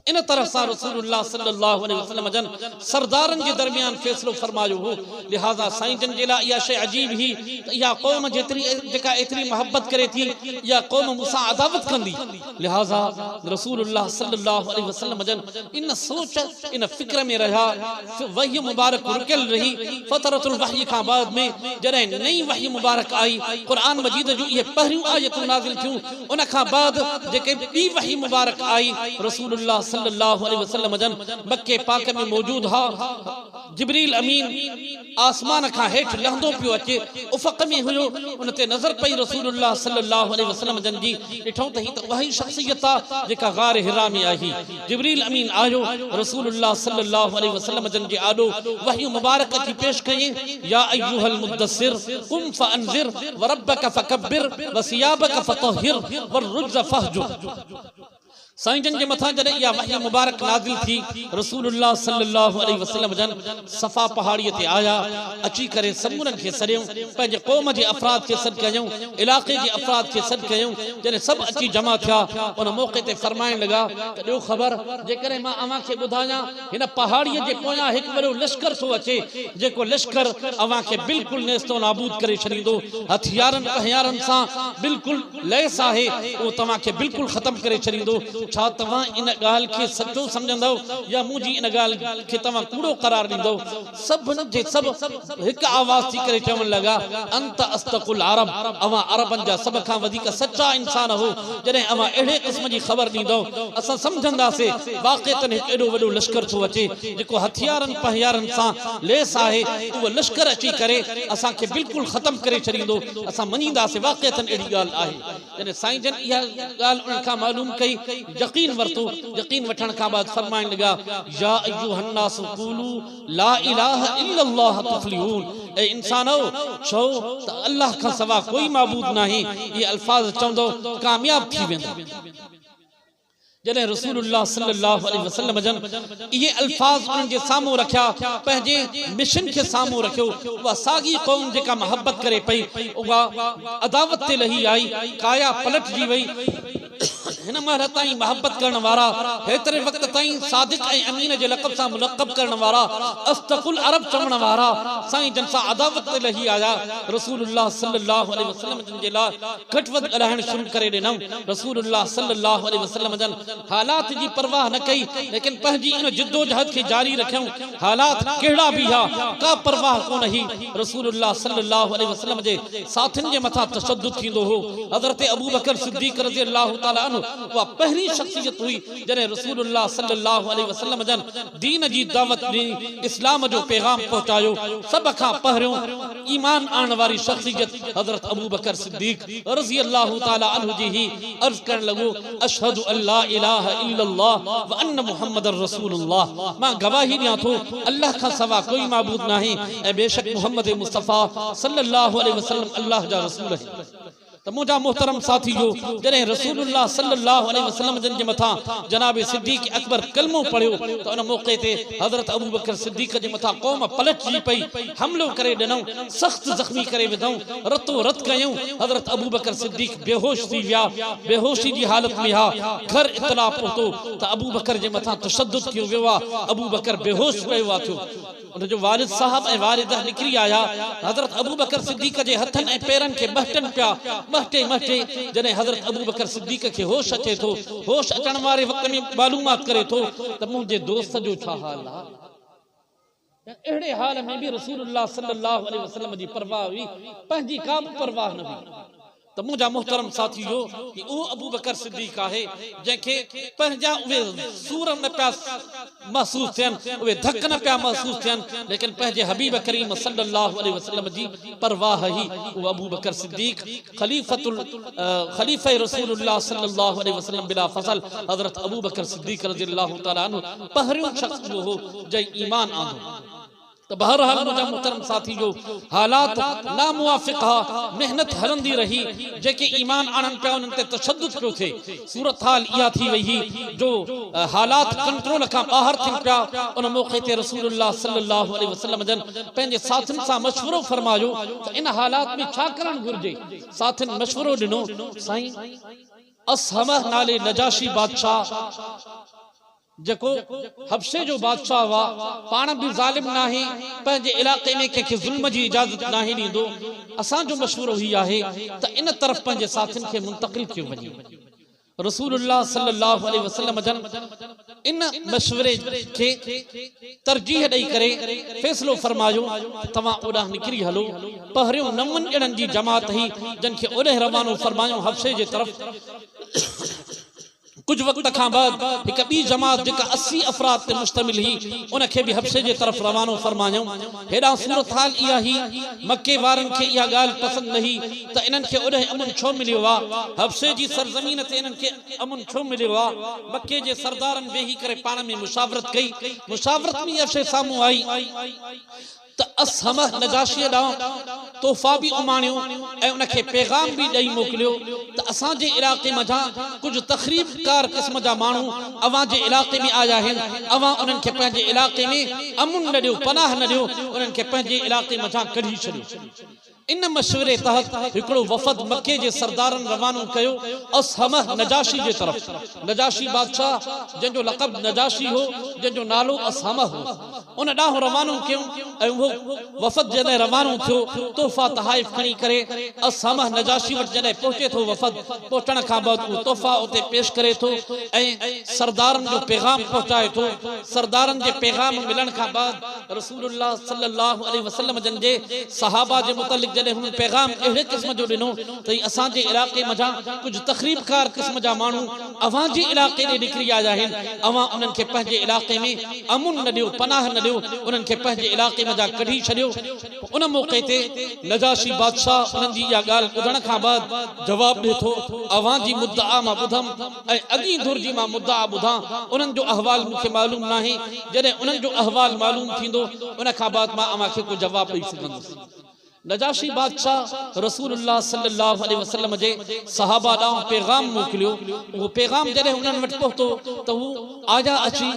इन तरह से रसूलुल्लाह सल्लल्लाहु अलैहि वसल्लम जन सरदारन के दरमियान फैसलो फरमायो हो। लिहाजा साईं जन जे लाइ इहा शइ अजीब ही, या कौम जेतरी जेका एतरी मोहब्बत करे थी, या कौम मूंसां अदावत कंदी। लिहाजा रसूलुल्लाह सल्लल्लाहु अलैहि वसल्लम जन इन सोच इन फिक्र में रहा, वही मुबारक रुकल रही। फतरतुल वही खां बाद में जॾहिं नई वही मुबारक आई, कुरान मजीद जो ये पहिरियों आयतूं नाज़िल थियूं, उन खां बाद जेके ॿी वही मुबारक आई, रसूलुल्लाह सल्लल्लाहु अलैहि वसल्लम जन मक्के पाक में मौजूद हा। जिब्रील अमीन आसमान खां हेठ लहंदो पियो अचे, उफ़क़ में हुयो, उन ते नज़र पई रसूलुल्लाह सल्लल्लाहु अलैहि वसल्लम जन जी। ॾिठो त ही त वही शख़्सियत आहे जेका गार हिरा में आई। जिब्रील अमीन आयो, रसूलुल्लाह सल्लल्लाहु अलैहि वसल्लम जन जे आॾो वही मुबारक की पेश कई। या अय्युहल मुद्दसिर कुम फअंज़िर व रब्बक फकब्बिर व सियाबक फतहिर व रुज्ज़ फहजुर। साईं जन के मथा जॾहिं इहा वही मुबारक नाज़िल थी, रसूलुल्लाह सल्लल्लाहु अलैहि वसल्लम जन सफ़ा पहाड़ीअ ते आया, अची करे समूरन खे सॾियूं, पंहिंजे क़ौम जे अफ़राद खे सॾु कयूं, इलाक़े जे अफ़राद खे सॾु कयूं। जॾहिं सभु अची जमा थिया, उन मौक़े ते फरमाइण लॻा त ॾियो ख़बर, जेकॾहिं मां अव्हां खे ॿुधायां हिन पहाड़ीअ जे पोयां हिकु वॾो लश्कर थो अचे, जेको लश्कर अव्हां खे बिल्कुलु नेस्तो नाबूद करे छॾींदो, हथियारनि पहियारनि सां बिल्कुलु लैस आहे, उहो तव्हां खे बिल्कुलु ख़तमु करे छॾींदो। छा तव्हां इन ॻाल्हि खे सचो सम्झंदव, या मुंहिंजी इन ॻाल्हि खे तव्हां कूड़ो करार ॾींदव? सभिनी जे सभु हिकु आवाज़ थी करे चवण लॻा, अंत अस्तकुल अरब, अव्हां अरबनि जा सभ खां वधीक सचा इंसान हो। जॾहिं अव्हां अहिड़े क़िस्म जी ख़बर ॾींदव, असां सम्झंदासीं वाक़ई हिकु एॾो वॾो लश्कर थो अचे, जेको हथियारनि पहियारनि सां लैस आहे। उहो लश्कर अची करे असांखे बिल्कुलु ख़तमु करे छॾींदो, असां मञींदासीं वाक़ई अहिड़ी ॻाल्हि आहे। जॾहिं साईं जन इहा ॻाल्हि उन्हनि खां मालूम कई, यकीन वरतो, यकीन वठण खां बाद फरमाइण लॻा, या अय्युहन नास क़ूलू ला इलाहा इल्लल्लाह तुफ्लिहून। ए इंसानो, चओ त अल्लाह खां सवा कोई माबूद नाहे। ये अल्फाज चवंदो कामयाब थी वेंदो। जॾहिं रसूलुल्लाह सल्लल्लाहु अलैहि वसल्लम जन इहे अल्फाज उन्हनि जे साम्हूं रखिया, पंहिंजे मिशन खे साम्हूं रखियो, उहा साॻी क़ौम जेका मोहब्बत करे पई, उहा अदावत ते लही आई, काया पलटजी वई। हिन महिल ताईं मोहब्बत करण वारा, हेतिरे वक़्त ताईं सादिक ऐं अमीन जे लक़ब सां मुलक़ब करण वारा, अस्तकुल अरब चवण वारा साईं जन सां अदावत ते लही आया। रसूलुल्लाह सल्लल्लाहु अलैहि वसल्लम जन जे लाइ घटि वधि ॻाल्हाइण शुरू करे ॾिनऊं। रसूलुल्लाह सल्लल्लाहु अलैहि वसल्लम जन हालात जी परवाह न कई, लेकिन पंहिंजी इन जिद्दोजहद खे जारी रखियऊं। हालात कहिड़ा बि हुआ, का परवाह कोन हुई। रसूलुल्लाह सल्लल्लाहु अलैहि वसल्लम जे साथियुनि जे मथां तशद्दुद थींदो हो। हज़रत अबू बकर सिद्दीक़ रज़ियल्लाहु ताला अन्हु उहा पहिरीं शख़्सियत हुई जॾहिं रसूलुल्लाह सल्लल्लाहु अलैहि वसल्लम जन दीन जी दावत ॾिनी, इस्लाम जो पैगाम पहुचायो। सभ खां पहिरियों ईमान आणण वारी शख़्सियत हज़रत अबू बकर सिद्दीक़ रज़ियल्लाहु ताला अन्हु जी ही अर्ज़ करण लॻो, अशहदु अल्ला इलाहा इल्लल्लाह व अन्न मुहम्मदर रसूलुल्लाह। मां गवाही ॾियां थो अल्लाह खां सवा कोई माबूद नाहे, ऐं बेशक मुहम्मद मुस्तफ़ा सल्लल्लाहु अलैहि वसल्लम अल्लाह जा रसूल है। तो मुझा मोहतरम साथी जो जॾहिं रसूलुल्लाह सल्लल्लाहु अलैहि वसल्लम जन जे मथां जनाब सिद्दीक़ अकबर कलमो पढ़ियो, तो उन मौके ते हज़रत अबू बकर सिद्दीक़ जे मथां क़ौम पलटजी पई, हमलो करे ॾिनऊं, सख़्त ज़ख़्मी करे विधऊं, रतो रत कयूं। हज़रत अबू बकर सिद्दीक़ बेहोश थी विया, बेहोशी जी हालत में हा। घर इतला पहुतो त अबू बकर जे मथां तशद्दुद कयो वियो आहे। अबू बकर बेहोश पियो आहे थियो। उनजो वालिद साहब ऐं वालिदा निकिरी आया। हज़रत अबू बकर सिद्दीक़ जे हथनि ऐं पेरनि खे बहटनि पिया। महटे महटे जॾहिं हज़रत अबू बकर सिद्दीक़ खे होश अचे थो, होश अचण वारे वक़्त में मालूमात करे थो त मुंहिंजे दोस्त जो छा हाल आहे। अहिड़े हाल में भी रसूलुल्लाह सल्लल्लाहु अलैहि वसल्लम जी परवाह हुई, पंहिंजी का बि परवाह न हुई। तो मुझा मोहतरम साथी हो कि वो अबू बकर सिद्दीक है जैके पंहिंजा उहे सूर न पिया महसूस थियन, उहे धक न पिया महसूस थियन, लेकिन पंहिंजे हबीब करीम सल्लल्लाहु अलैहि वसल्लम जी परवाह ही वो अबू बकर सिद्दीक खलीफा रसूलुल्लाह सल्लल्लाहु अलैहि वसल्लम बिला फसल हजरत अबू बकर सिद्दीक रज़ियल्लाहु तआला अन्हु पहिरियों शख्स जो हो जै ईमान आंदो। तो बहरहाल मुझा मोहतरम साथी जो हालात नामुवाफिक हा, मेहनत हलंदी रही, जेके ईमान आणन पिया उन्हनि ते तशद्दुद पियो थे। सूरत हाल इहा थी वई ही जो हालात कंट्रोल खां ॿाहिरि थियनि पिया। उन मौक़े ते रसूलुल्लाह सल्लल्लाहु अलैहि वसल्लम जन पंहिंजे साथियुनि सां मशवरो फरमायो त इन हालात में छा करणु घुरिजे। साथियुनि मशवरो ॾिनो, साईं असहमह नाले नजाशी बादशाह जेको हबशे जो बादशाह हुआ, पाण भी ज़ालिम नाहे, पंहिंजे इलाके में कंहिंखे ज़ुल्म जी इजाज़त नाहे ॾींदो। असांजो मशवरो ही आहे त इन तरफ़ पंहिंजे साथियुनि खे मुंतक़िल कयो वञे। रसूलुल्लाह सल्लल्लाहु अलैहि वसल्लम जन इन मशवरे खे तरजीह ॾेई करे फ़ैसिलो फरमायो तव्हां ओॾांहुं निकिरी हलो। पहिरियों 9 ॼणनि जी जमात ही जिन खे ओॾे रवानो फरमायो हबशे जे तरफ़। कुछ वक्त खां बाद एक बी जमात जेका 80 अफराद ते मुश्तमिल ही उनखे भी हबशे जे तरफ रवानो फरमायो। हेडा सूरत हाल इहा ही मक्के वारन के इहा गाल पसंद नहीं त इनन के ओडे अमन छो मिलियो वा, हबशे जी सरजमीन ते इनन के अमन छो मिलियो वा। मक्के जे सरदारन वेही करे पाण में मुशावरत कई, मुशावरत में हबशे सामू आई त असहमह नजाशी ॾांहुं तोहफ़ा भी उमाणियो ऐं उनखे पैगाम भी ॾेई मोकिलियो त असांजे इलाके मथां कुछ तखरीबकार क़िस्म जा माण्हू अवां जे इलाके में आया आहिनि। अवां उन्हनि खे पंहिंजे इलाके में अमुन न ॾियो, पनाह न ॾियो, उन्हनि खे पंहिंजे इलाके मथां कढी छॾियो। इन मशवरे तहत हिकिड़ो वफ़द मक्के जे सरदारन रवानो कयो असहमह नजाशी जे तरफ। नजाशी बादशाह जंहिंजो लक़ब नजाशी हो, जंहिंजो नालो असहमह हो, उन ॾांहुं रवानो कयो ऐं वो वफ़द जॾहिं रवानो थियो तोहफ़ा तहाइफ खणी करे असहमह नजाशी वटि जॾहिं पहुचे थो वफ़द, पहुचण खां बाद उहो तोहफ़ा उते पेश करे थो ऐं सरदारन जो पैगाम पहुचाए थो। सरदारन जे पैगाम मिलण खां बाद रसूलुल्लाह सल्लल्लाहु अलैहि वसल्लम जन जे सहाबा जे मुतलिक जॾहिं हुन पैगाम अहिड़े क़िस्म जो ॾिनो त असांजे इलाके मथां कुछ तखरीबकार क़िस्म जा माण्हू अवां जे इलाके ॾे निकिरी आया आहिनि। अवां उन्हनि खे पंहिंजे इलाके में अमुन न ॾियो, पनाह न ॾियो, उन्हनि खे पंहिंजे इलाके मथां कढी छॾियो। उन मौक़े ते नजाशी बादशाह उन्हनि जी इहा ॻाल्हि ॿुधण खां बाद जवाब ॾिए थो, अवां जी मुद्दा मां ॿुधम ऐं अॻी धुर जी मां मुद्दा ॿुधां, उन्हनि जो अहवाल मूंखे मालूम नाहे। जॾहिं उन्हनि जो अहवाल मालूम थींदो उन खां बाद मां अव्हां खे को जवाब ॾेई सघंदुसि। नजाशी बादशाह रसूलुल्लाह सल्लल्लाहु अलैहि वसल्लम जे सहाबा ॾांहुं पैगाम मोकिलियो। वो पैगाम जॾहिं उन्हनि वटि पहुतो त हू आया अची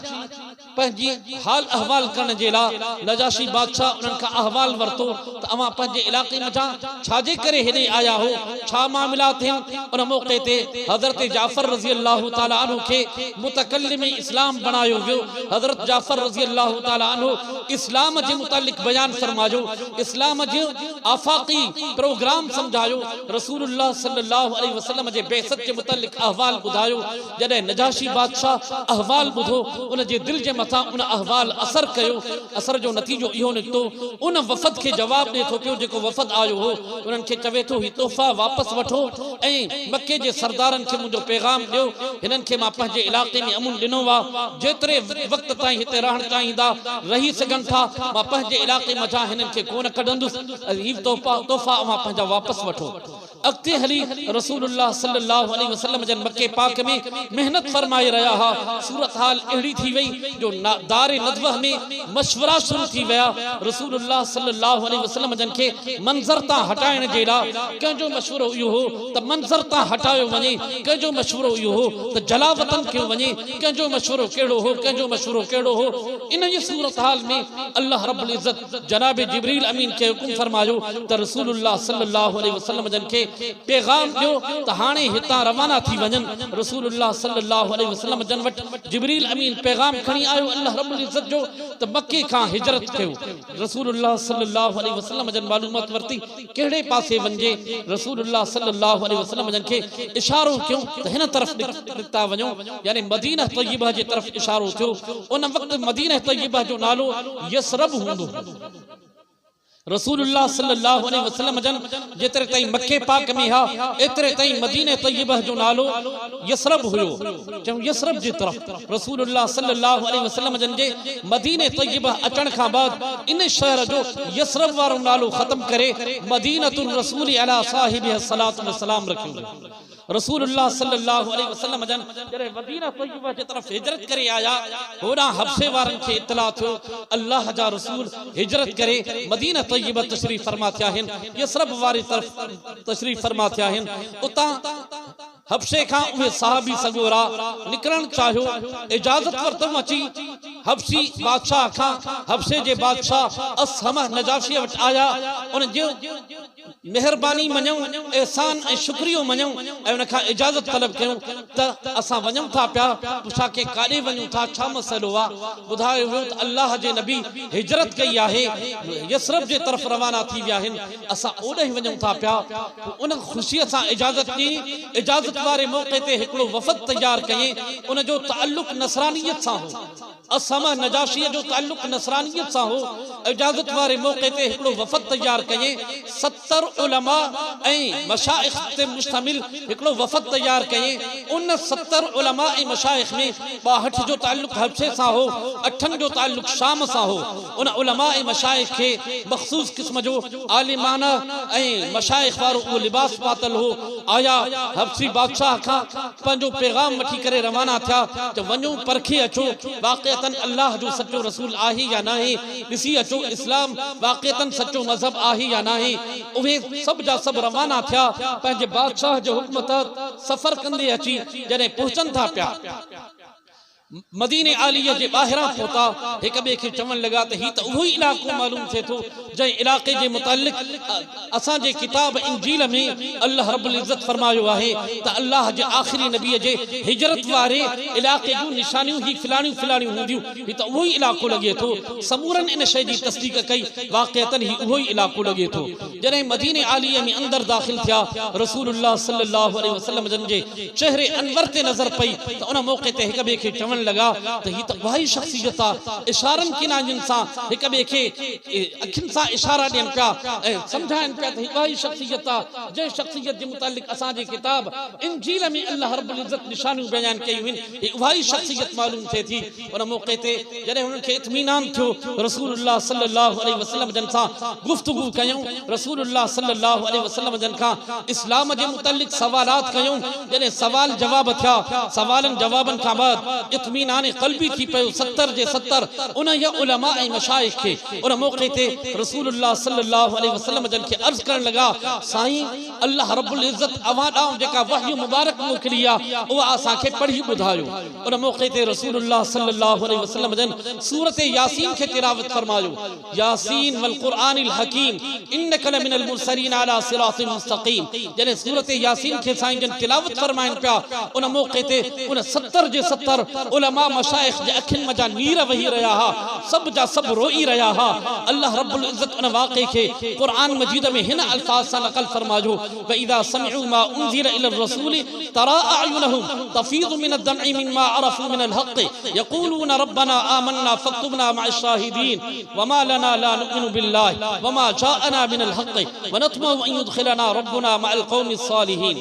पंहिंजी हाल अहवाल करण जे लाइ नजाशी बादशाह उन्हनि खां अहवाल वरितो त अवां पंहिंजे इलाके मथां छाजे करे हेॾे आया हो, छा मामला थियनि। उन मौक़े ते हज़रत जाफ़र रज़ियल्लाहु ताला अन्हु खे मुतकल्लिम इस्लाम बणायो वियो। हज़रत जाफ़र रज़ियल्लाहु ताला अन्हु इस्लाम जे मुतालिक बयान फरमायो, इस्लाम जो आफाकी प्रोग्राम समझायो, रसूलुल्लाह सल्लल्लाहु अलैहि वसल्लम जे बेसत के मुतालिक अहवाल बुधायो। जॾहिं नजाशी बादशाह अहवाल बुधो उन जे दिल जे मथा उन अहवाल असर कयो। असर जो नतीजो इहो निकतो, उन वफ़द के जवाब दे थो पियो जेको वफ़द आयो हो। उन्हनि खे चवे थो ही तोहफ़ा वापस वठो ऐं मक्के जे सरदारन खे मुंहिंजो पैगाम ॾियो, हिननि खे मां पंहिंजे इलाके में अमुन ॾिनो वा, जेतिरे वक़्त ताईं हिते रहण चाहींदा रही सघनि था, मां पंहिंजे इलाके मथां हिननि खे कोन कढंदुसि। तोहफ़ा अवां पंहिंजा वापस वठो। अॻिते हली रसूलुल्लाह सल्लल्लाहु अलैहि वसल्लम जन मक्के पाक में मेहनत फरमाए रहा हा। सूरत हाल अहिड़ी थी वई जो दारे नदवह में मशवरा शुरू थी विया। रसूलुल्लाह सल्लल्लाहु अलैहि वसल्लम जन खे मंज़र तां हटाइण जे लाइ कंहिंजो मशवरो इहो हो त मंज़र तां हटायो वञे, कंहिंजो मशवरो इहो हो त जलावतन कयो वञे, कंहिंजो मशवरो कहिड़ो हो, कंहिंजो मशवरो कहिड़ो हो। इन जी सूरत हाल में अल्लाह रब्बुल इज़्ज़त जनाब जिब्रील अमीन खे हुकुम फरमायो त रसूलुल्लाह सल्लल्लाहु अलैहि वसल्लम जन खे पैगाम ॾियो त हाणे हितां रवाना थी वञनि। रसूलुल्लाह सल्लल्लाहु अलैहि वसल्लम जन वटि जिब्रील अमीन पैगाम खणी आयो आयो अल्लाह रब्बुल इज्जत जो त मक्के खां हिजरत कयो रसूलुल्लाह सल्लल्लाहु अलैहि वसल्लम जन मालूमात वरती केड़े पासे वंजे रसूलुल्लाह सल्लल्लाहु अलैहि वसल्लम जन के इशारो क्यों त हिन तरफ निकता वञो यानी मदीना तय्यबा जे तरफ इशारो थियो उन वक्त मदीना तय्यबा जो नालो यसरब हूंदो रसूलुल्लाह सल्लल्लाहु अलैहि वसल्लम जन जेतरे ताईं मक्के पाक में हा एतरे ताईं मदीने तय्यबा जो नालो यसरब हुयो चऊं यसरब जे तरफ रसूलुल्लाह सल्लल्लाहु अलैहि वसल्लम जन जे मदीने तय्यबा अचण खां बाद इन शहर जो यसरब वारो नालो खत्म करे मदीनतुल रसूल अला साहिबिह सलातु व सलाम रखियो रसूलुल्लाह सल्लल्लाहु अलैहि वसल्लम जन जरे मदीना तय्यबा जे तरफ हिजरत करे आया होड़ा हबशे वारन के इत्तला थियो अल्लाह जा रसूल हिजरत करे मदीना तय्यबा तशरीफ फरमा थिया हिन यसरब वारी तरफ तशरीफ फरमा थिया हिन उता हबशे खां उहे सहाबी सगोरा निकरण चाहियो इजाजत वरतम अची हबशी बादशाह खां हबशे जे बादशाह असहम नजाशी वट आया उन जो मेहरबानी मञूं एहसान ऐं शुक्रियो मञूं ऐं उन खां इजाजत तलब कयूं त असां वञूं था पिया पुछा के काॾे वञूं था छा मसइलो आहे ॿुधायो वियो त अल्लाह जे नबी हिजरत कई आहे यसरब जे तरफ़ रवाना थी विया आहिनि असां ओॾे वञूं था पिया उन ख़ुशीअ सां इजाजत ॾिनी इजाजत वारे मौक़े ते हिकिड़ो वफ़द तैयार कयईं उन जो ताल्लुक़ नसरानियत सां हो असमा नजाशीअ जो ताल्लुक़ नसरानियत सां हो इजाजत वारे मौक़े ते हिकिड़ो वफ़द तैयार कयईं 70 उलमा ऐं मशाइख़ ते मुश्तमिल हिकिड़ो वफ़द तैयार कयईं उन 70 उलमा ऐं मशाइख़ में 62 जो ताल्लुक़ हबशे सां हो 8 जो ताल्लुक़ शाम सां हो उन उलमा ऐं मशाइख़ खे मख़सूस क़िस्म जो आलिमाना ऐं मशाइख़ वारो उहो लिबास पातल हो आया हबशी बादशाह खां पंहिंजो पैगाम वठी करे रवाना थिया त वञो परखे अचो वाक़िअतन अल्लाह जो सचो रसूल आहे या नाहे ॾिसी अचो इस्लाम वाक़िअतन सचो मज़हब आहे या नाहे उहे सब जा सब रवाना थिया पंहिंजे बादशाह जो हुक्म तहत सफ़र कंदे अची जॾहिं पहुचनि था पिया मदीने आलिया जे ॿाहिरां पहुता हिक ॿिए खे चवण लॻा त ही त उहो ई इलाइक़ो मालूम थिए थो जंहिं इलाइक़े जे मुतालिक़ असांजे किताब इंजील में अल्लाह रब्बुल इज़्ज़त फरमायो आहे त अल्लाह जे आख़िरी नबीअ जे हिजरत वारे इलाइक़े जूं निशानियूं ही फिलाणियूं हूंदियूं ही त उहो ई इलाइक़ो लॻे थो समूरनि इन शइ जी तस्दीक़ कई वाक़िअतन ही उहो ई इलाइक़ो लॻे थो जॾहिं मदीने आलिया में अंदर दाख़िल थिया रसूलुल्लाह सल्लल्लाहु अलैहि वसल्लम जन जे चेहरे अनवर ते नज़र पई त उन मौक़े ते हिक ॿिए खे चवण लगा तो ही तो वही शख्सियत इशारन किनारिन सा हिक बे खे अखिन सा इशारा देन पिया समझाइन पिया त वही शख्सियत जे शख्सियत जे मुतालिक असा जे किताब इंजील में अल्लाह रब्बुल इज्जत निशानियों बयान कई हुई वही शख्सियत मालूम थे थी उन मौके ते जडे उन के इत्मीनान थियो रसूलुल्लाह सल्लल्लाहु अलैहि वसल्लम जन सा गुफ्तगू कयूं रसूलुल्लाह सल्लल्लाहु अलैहि वसल्लम जन का इस्लाम जे मुतालिक सवालात कयूं जडे सवाल जवाब थिया सवालन जवाबन का बाद इत्मीनान क़ल्बी थी पयो 70 जे 70 उन या उलमा ए मशाइख के उन मौके ते रसूलुल्लाह सल्लल्लाहु अलैहि वसल्लम जन के अर्ज करन लगा साईं अल्लाह रब्बुल इज्जत अवाडां जेका वही मुबारक मोकलिया ओ आसा के पढ़ी बुधायो उन मौके ते रसूलुल्लाह सल्लल्लाहु अलैहि वसल्लम जन सूरत यासीन के तिलावत फरमायो यासीन वल कुरानिल हकीम इन्नका लमिनल मुरसलीन अला सिरातिल मुस्तकीम जने सूरत यासीन के साईं जन तिलावत फरमाइन पिया उन मौके ते उन 70 जे 70 उलमा मशाइख जे अखिन मजा नीर वही रहा हा सब जा सब रोई रहा हा अल्लाह रब्बुल इज्जत उन वाक़े के कुरान मजीद में हिन अल्फाज से नकल फरमायो व इदा समिउ मा उनज़िल इला रसूल तरा अयुनहुम तफीद मिन अद-दम'i मिम्मा अरफू मिन अल-हक़ यक़ूलून रब्बना आमन्ना फक्तुबना मअ अश-शाहिदीन वमा लना ला नु'मिनु बिल्लाहि वमा जाअना मिन अल-हक़ व नतमउ अन युदखिलना रब्बुना मअ अल-क़ौमि अस्सालिहीन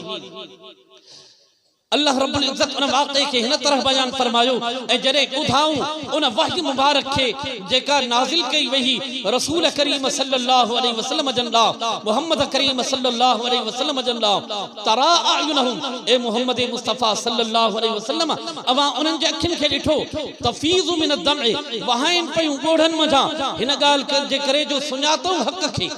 अल्लाह रब्बुल इज्जत उन वाक़े के हिन तरह बयान फरमायो ए जरे ॿुधाऊं उन वही मुबारक के जेका नाज़िल कई वही रसूल करीम सल्लल्लाहु अलैहि वसल्लम जन्ला मोहम्मद करीम सल्लल्लाहु अलैहि वसल्लम जन्ला तरा अयुनहुम ए मोहम्मद मुस्तफा सल्लल्लाहु अलैहि वसल्लम अवा उनन जे अखिन के ॾिठो तफीज़ मिन अद-दम'i वहाइन पयूं ॻोढ़न मजा हिन ॻाल्हि जे करे जो सुञातो हक़ खे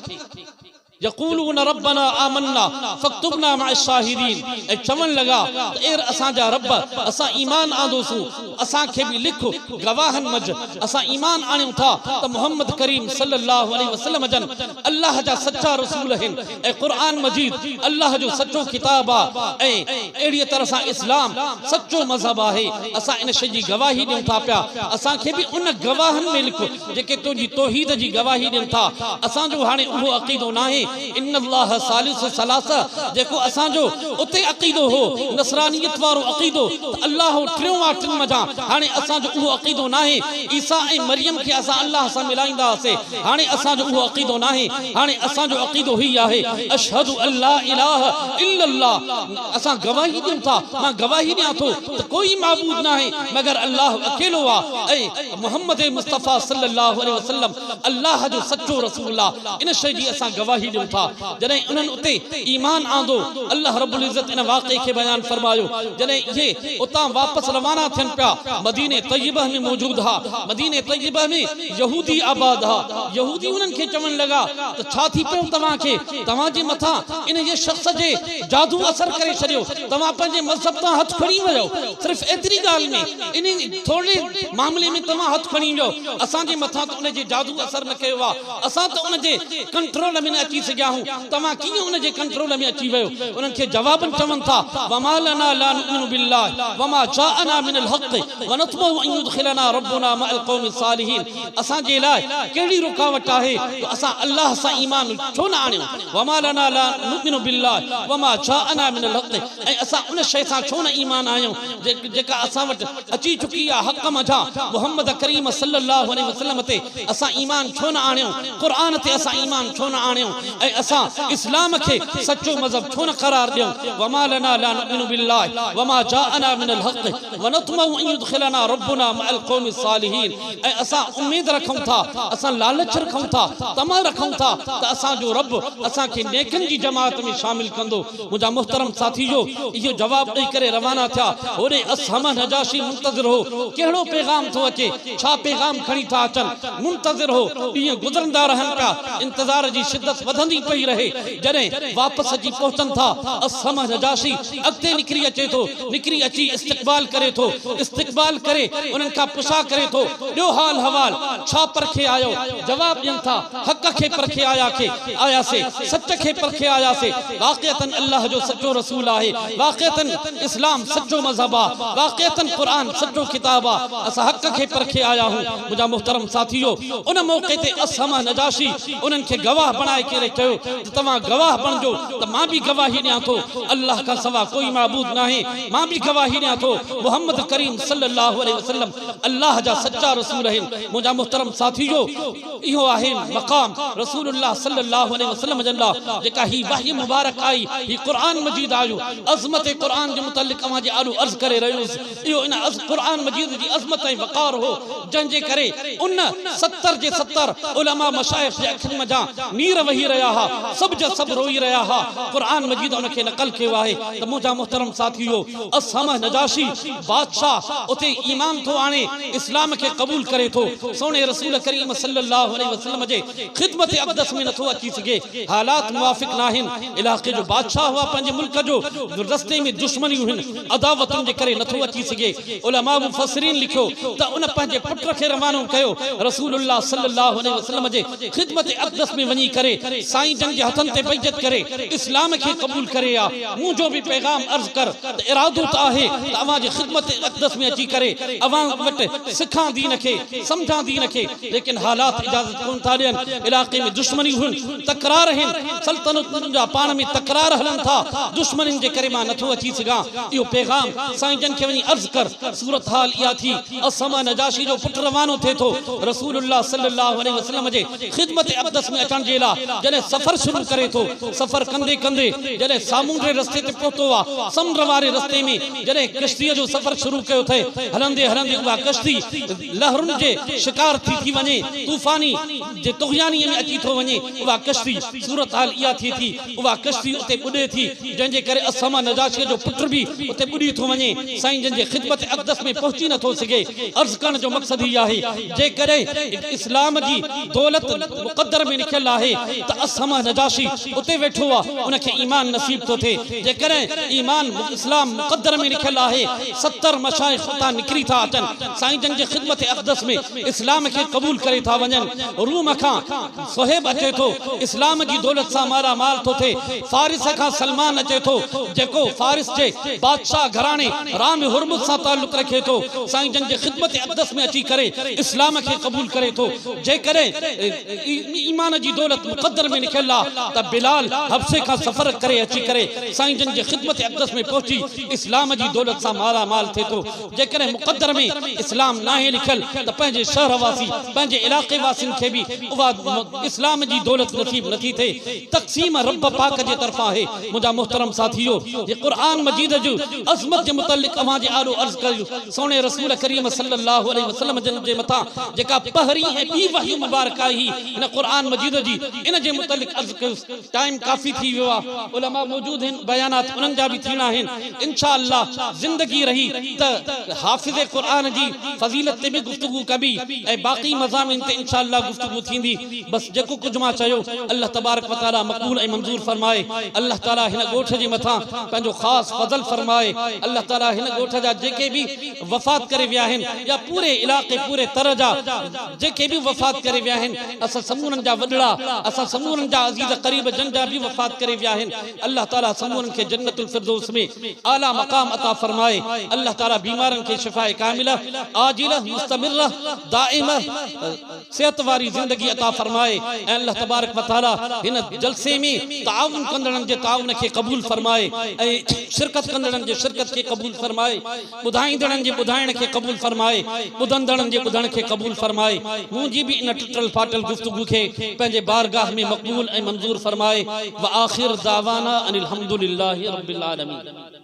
यक़ूलून रब्बना आमन्ना फक्तुबना मअ शाहिदीन। ऐ चवण लगा त एर असांजा रब असां ईमान आंदोसूं, असांखे भी लिख गवाहन मज। असां ईमान आणियूं था त मोहम्मद करीम सल्लल्लाहु अलैहि वसल्लम जन अल्लाह जा सच्चा रसूल आहिनि ऐं क़ुरान मजीद अल्लाह जो सच्चो किताब आहे ऐं अहिड़ी तरह सां इस्लाम सच्चो मज़हब आहे। असां इन शइ जी गवाही ॾियूं था पिया। असांखे भी उन गवाहनि में लिख जेके तुंहिंजी तौहीद जी गवाही ॾियनि था। असांजो हाणे उहो अक़ीदो न आहे इन्नल्लाह सालिसु सलासा जेको असांजो उते अक़ीदो हो नसरानियत वारो अक़ीदो अल्लाह टियों आहे टिनि मज़ा। हाणे असांजो उहो अक़ीदो न आहे ईसा ऐं मरियम खे असां अल्लाह सां मिलाईंदा हुआसीं। हाणे असांजो उहो अक़ीदो न आहे। हाणे असांजो अक़ीदो ही आहे अशहदु अल्ला इलाहा इल्लल्लाह। असां गवाही ॾियूं था, मां गवाही ॾियां थो त कोई माबूद न आहे मगर अल्लाह अकेलो आहे ऐं मोहम्मद मुस्तफ़ा सल्लल्लाहु अलैहि वसल्लम अल्लाह जो सच्चो रसूल आहे। इन शइ जी असां गवाही ॾियूं था। जॾहिं उन्हनि उते ईमान आंदो अल्लाह रब्बुल इज़्ज़त इन वाक़े खे बयान फरमायो। जॾहिं इहे उतां वापसि रवाना थियनि पिया मदीने तय्यबह में मौजूद हा। मदीने तय्यबह में यहूदी आबाद हा। यहूदी उन्हनि खे चवण लगा त छा थी पियो तव्हांखे, तव्हांजे मथां इन जे शख़्स जे जादू असर करे छॾियो, तव्हां पंहिंजे मज़हब तां हथ खणी वियो। सिर्फ़ एतिरी ॻाल्हि में इन थोरे मामले में तव्हां हथ खणी वियो। असांजे मथां त उन जे जादू असर न कयो आहे, असां त उन जे कंट्रोल में न अची सघिया हूं। तव्हां कीअं उन जे कंट्रोल में अची वियो? उन्हनि खे जवाबनि चवनि था वमा लना ला नुमिनु बिल्लाह वमा जाअना मिनल हक़ वनतमउ अन युदखिलना रब्बुना मअल क़ौमि सालिहीन। असांजे लाइ कहिड़ी रुकावट आहे त असां अल्लाह सां ईमान छो न आणियूं? वमा लना ला नुमिनु बिल्लाह वमा जाअना मिनल हक़। ऐं असां उन शइ सां छो न ईमान आहियूं जेका असां वटि अची चुकी आहे हक़ मझां मोहम्मद करीम सल्लल्लाहु अलैहि वसल्लम ते असां ईमान छो न आणियूं? क़ुरान ते असां ईमान छो न आणियूं? ऐं असां इस्लाम खे सच्चो मज़हब छो न क़रार ॾियूं? वमा लना ला नुमिनु बिल्लाह वमा जाअना मिनल हक़ वनतमउ अन युदखिलना रब्बुना मअल क़ौमि सालिहीन। ऐं असां उम्मीद रखूं था, असां लालच रखूं था, तमा रखूं था त असांजो रब असांखे नेकनि जी जमात में शामिल कंदो। मुंहिंजा मुहतरम साथीजो इहो जवाब ॾेई करे रवाना थिया। होॾे असहम नजाशी मुंतज़िर हो कहिड़ो पैगाम थो अचे, छा पैगाम खणी था अचनि। मुंतज़िर हो, ॾींहं गुज़रंदा रहनि पिया, इंतज़ार जी शिदत वधंदी पई रहे। जॾहिं वापसि अची पहुचनि था असहम नजाशी अॻिते निकिरी अचे थो, निकिरी अची इस्तक़बाल करे थो। इस्तक़बाल करे उन्हनि खां पुछा करे थो ॿियो हाल हवाल छा परखे आयो? जवाब ॾियनि था हक़ खे परखे आयासीं, सच खे परखे आयासीं। वाक़िअतन अल्लाह जो सच्चो रसूल आहे, वाक़िअतन इस्लाम सच्चो मज़हब आहे, वाक़िअतन क़ुरान सच्चो किताब आहे। असां हक़ खे परखे आया आहियूं। मुंहिंजा मुहतरम साथियो उन मौक़े ते असहम नजाशी उन्हनि खे गवाह बणाए करे चयो त तव्हां गवाह बणिजो त मां बि गवाही ॾियां थो अल्लाह खां सवा कोई माबूद न आहे। मां बि गवाही ॾियां थो मोहम्मद करीम सल्लल्लाहु अलैहि वसल्लम अल्लाह जा सच्चा रसूल आहिनि। मुंहिंजा मुहतरम साथियो इहो आहे मक़ाम रसूलुल्लाह सल्लल्लाहु अलैहि वसल्लम जन लाइ जेका ही वही मुबारक आई, ही क़ुरान मजीद आयो। अज़मत क़ुरान जे मुतल्लिक़ अवां जे आलू अर्ज़ करे रहियोसि। इहो इन क़ुरान मजीद जी अज़मत ऐं वक़ार हो जंहिंजे करे उन 70 जे 70 उलमा मशाइख़ जे अखियुनि मझां नीर वही रहिया हा, सभु जा सभु रोई रहिया हा। क़ुरान मजीद उनखे नक़ल कयो आहे त मुंहिंजा मुहतरम साथियो असहम नजाशी बादशाह उते ईमान थो आणे, इस्लाम खे क़बूल करे थो। सोने रसूल करीम सल्लल्लाहु अलैहि वसल्लम जे ख़िदमत अक़दस में नथो अची सघे, हालात मुवाफ़िक़ न आहिनि। इलाक़े जो बादशाह हुआ, पंहिंजे मुल्क जो रस्ते में दुश्मनियूं आहिनि, अदावतुनि जे करे नथो अची सघे। उलमा मुफ़स्सिरीन लिखियो त उन पंहिंजे पुट खे रवानो कयो रसूलुल्लाह सल्लल्लाहु अलैहि वसल्लम जे ख़िदमत अक़दस में वञी करे साईं जन जे हथनि ते बेइज़त करे इस्लाम खे क़बूल करे आ। मुंहिंजो बि पैगाम अर्ज़ कर त इरादो त आहे त अवां जे ख़िदमत अक़दस में अची करे अवां वटि सिखां दीन खे, समझां दीन खे, लेकिन हालात इजाज़त कोन था ॾियनि। इलाक़े में दुश्मनियूं आहिनि, तकरार आहिनि, सल्तनतुनि जा पाण में तकरार हलनि था, दुश्मनियुनि जे करे मां नथो अची सघां। इहो पैगाम साईं जन खे वञी अर्ज़ कर। सूरत हाल इहा थी असहम नजाशी जो पुटु रवानो थिए थो रसूलुल्लाह सल्लल्लाहु अलैहि वसल्लम जे ख़िदमत अक़दस में अचण जे लाइ। जॾहिं सफ़र शुरू करे थो, सफ़र कंदे कंदे जॾहिं सामूंडे रस्ते ते पहुतो आहे, समुंड वारे रस्ते में जॾहिं कश्तीअ जो सफ़र शुरू कयो थिए, हलंदे हलंदे उहा कश्ती लहरुनि जे शिकार थी वञे, तूफ़ानी जे तुग़यानी में अची थो वञे उहा कश्ती सूरत हाल इहा थी थी उहा कश्ती उते ॿुॾे थी जंहिंजे करे असमा नजाशी जो पुट बि उते ॿुॾी थो वञे साईं जंहिंजे ख़िदमत अक़दस में पहुची नथो सघे अर्ज़ करण जो मक़सद ही आहे जे करे इस्लाम जी दौलत मुक़द्दर में लिखियल आहे त असमा नजाशी उते वेठो आहे उनखे ईमान नसीब थो थिए जे करे ईमान इस्लाम मुक़द्दर में लिखियल आहे 70 मशाइख़ उतां निकिरी था अचनि साईं जंहिंजे ख़िदमत अक़दस में इस्लाम खे क़बूल करे था वञनि रूम खां सुहेब अचे थो इस्लाम जी दौलत सां मारा माल थो थिए फारिस खां सलमान अचे थो जेको फारिस जे बादशाह घराणे राम हुर्मुज़ सां ताल्लुक़ रखे थो साईं जंहिंजे ख़िदमत अक़दस में अची करे इस्लाम खे क़बूल करे थो जे करे ईमान जी दौलत मुक़द्दर में लिखियल आहे त बिलाल हब्से खां सफ़र करे अची करे साईं जंहिंजे ख़िदमत अक़दस में पहुची इस्लाम जी दौलत सां मारा माल थिए थो जे करे मुक़द्दर में इस्लाम नाहे लिखियल त पंहिंजे शहर वासी पंहिंजे इलाक़े वासियुनि खे बि उहा इस्लाम जी दौलत नसीब नथी थिए तक़सीम रब पाक जे तरफ़ां आहे मुंहिंजा मुहतरम साथियो ये क़ुरान मजीद जो अज़मत जे मुतल्लिक़ अवां जे आलो अर्ज़ कयो सोने रसूल करीम सल्लल्लाहु अलैहि वसल्लम जे मथां जेका पहिरीं ऐं ॿी वही मुबारक आई इन क़ुरान मजीद जी इन जे मुतल्लिक़ अर्ज़ कयो टाइम काफ़ी थी वियो आहे उलमा मौजूद आहिनि बयानात उन्हनि जा बि थींदा आहिनि इंशाअल्लाह ज़िंदगी रही त हाफ़िज़ क़ुरान जी फ़ज़ीलत ते बि गुफ़्तगू कबी ऐं बाक़ी मज़ामिन ते इंशाअल्लाह गुफ़्तगू थींदी बस जेको कुछ मां चयो अल्लाह तबारक व तआला मक़बूल ऐं मंज़ूर फरमाए अल्लाह ताला हिन ॻोठ जे मथां पंहिंजो ख़ासि फज़ल फरमाए अल्लाह ताला हिन ॻोठ जा जेके बि वफ़ात करे विया आहिनि या पूरे इलाक़े पूरे तरह जा जेके बि वफ़ात करे विया आहिनि असां समूरनि जा वॾड़ा असां समूरनि जा अज़ीज़ क़रीब जन जा बि वफ़ात करे विया आहिनि अल्लाह ताला समूरनि खे जन्नतुल फिरदौस में आला मक़ाम अता फरमाए अल्लाह ताला बीमारनि खे शिफ़ाए कामिला आजिला मुस्तमिरा दाइमा सेहत वारी ज़िंदगी अता फरमाए ऐं अल्लाह तबारक व तआला इन जलसे में ताउन कंदड़नि जे ताउन खे क़बूल फरमाए ऐं शिरकत कंदड़नि जे शिरकत खे क़बूल फरमाए ॿुधाईंदड़नि जे ॿुधाइण खे क़बूल फरमाए ॿुधंदड़नि जे ॿुधण खे क़बूल फरमाए मुंहिंजी बि इन टुटल फाटल गुफ़्तगू खे पंहिंजे बारगाह में मक़बूल ऐं मंज़ूर फरमाए व आख़िर दावाना अनिल हम्दुलिल्लाहि रब्बिल आलमीन।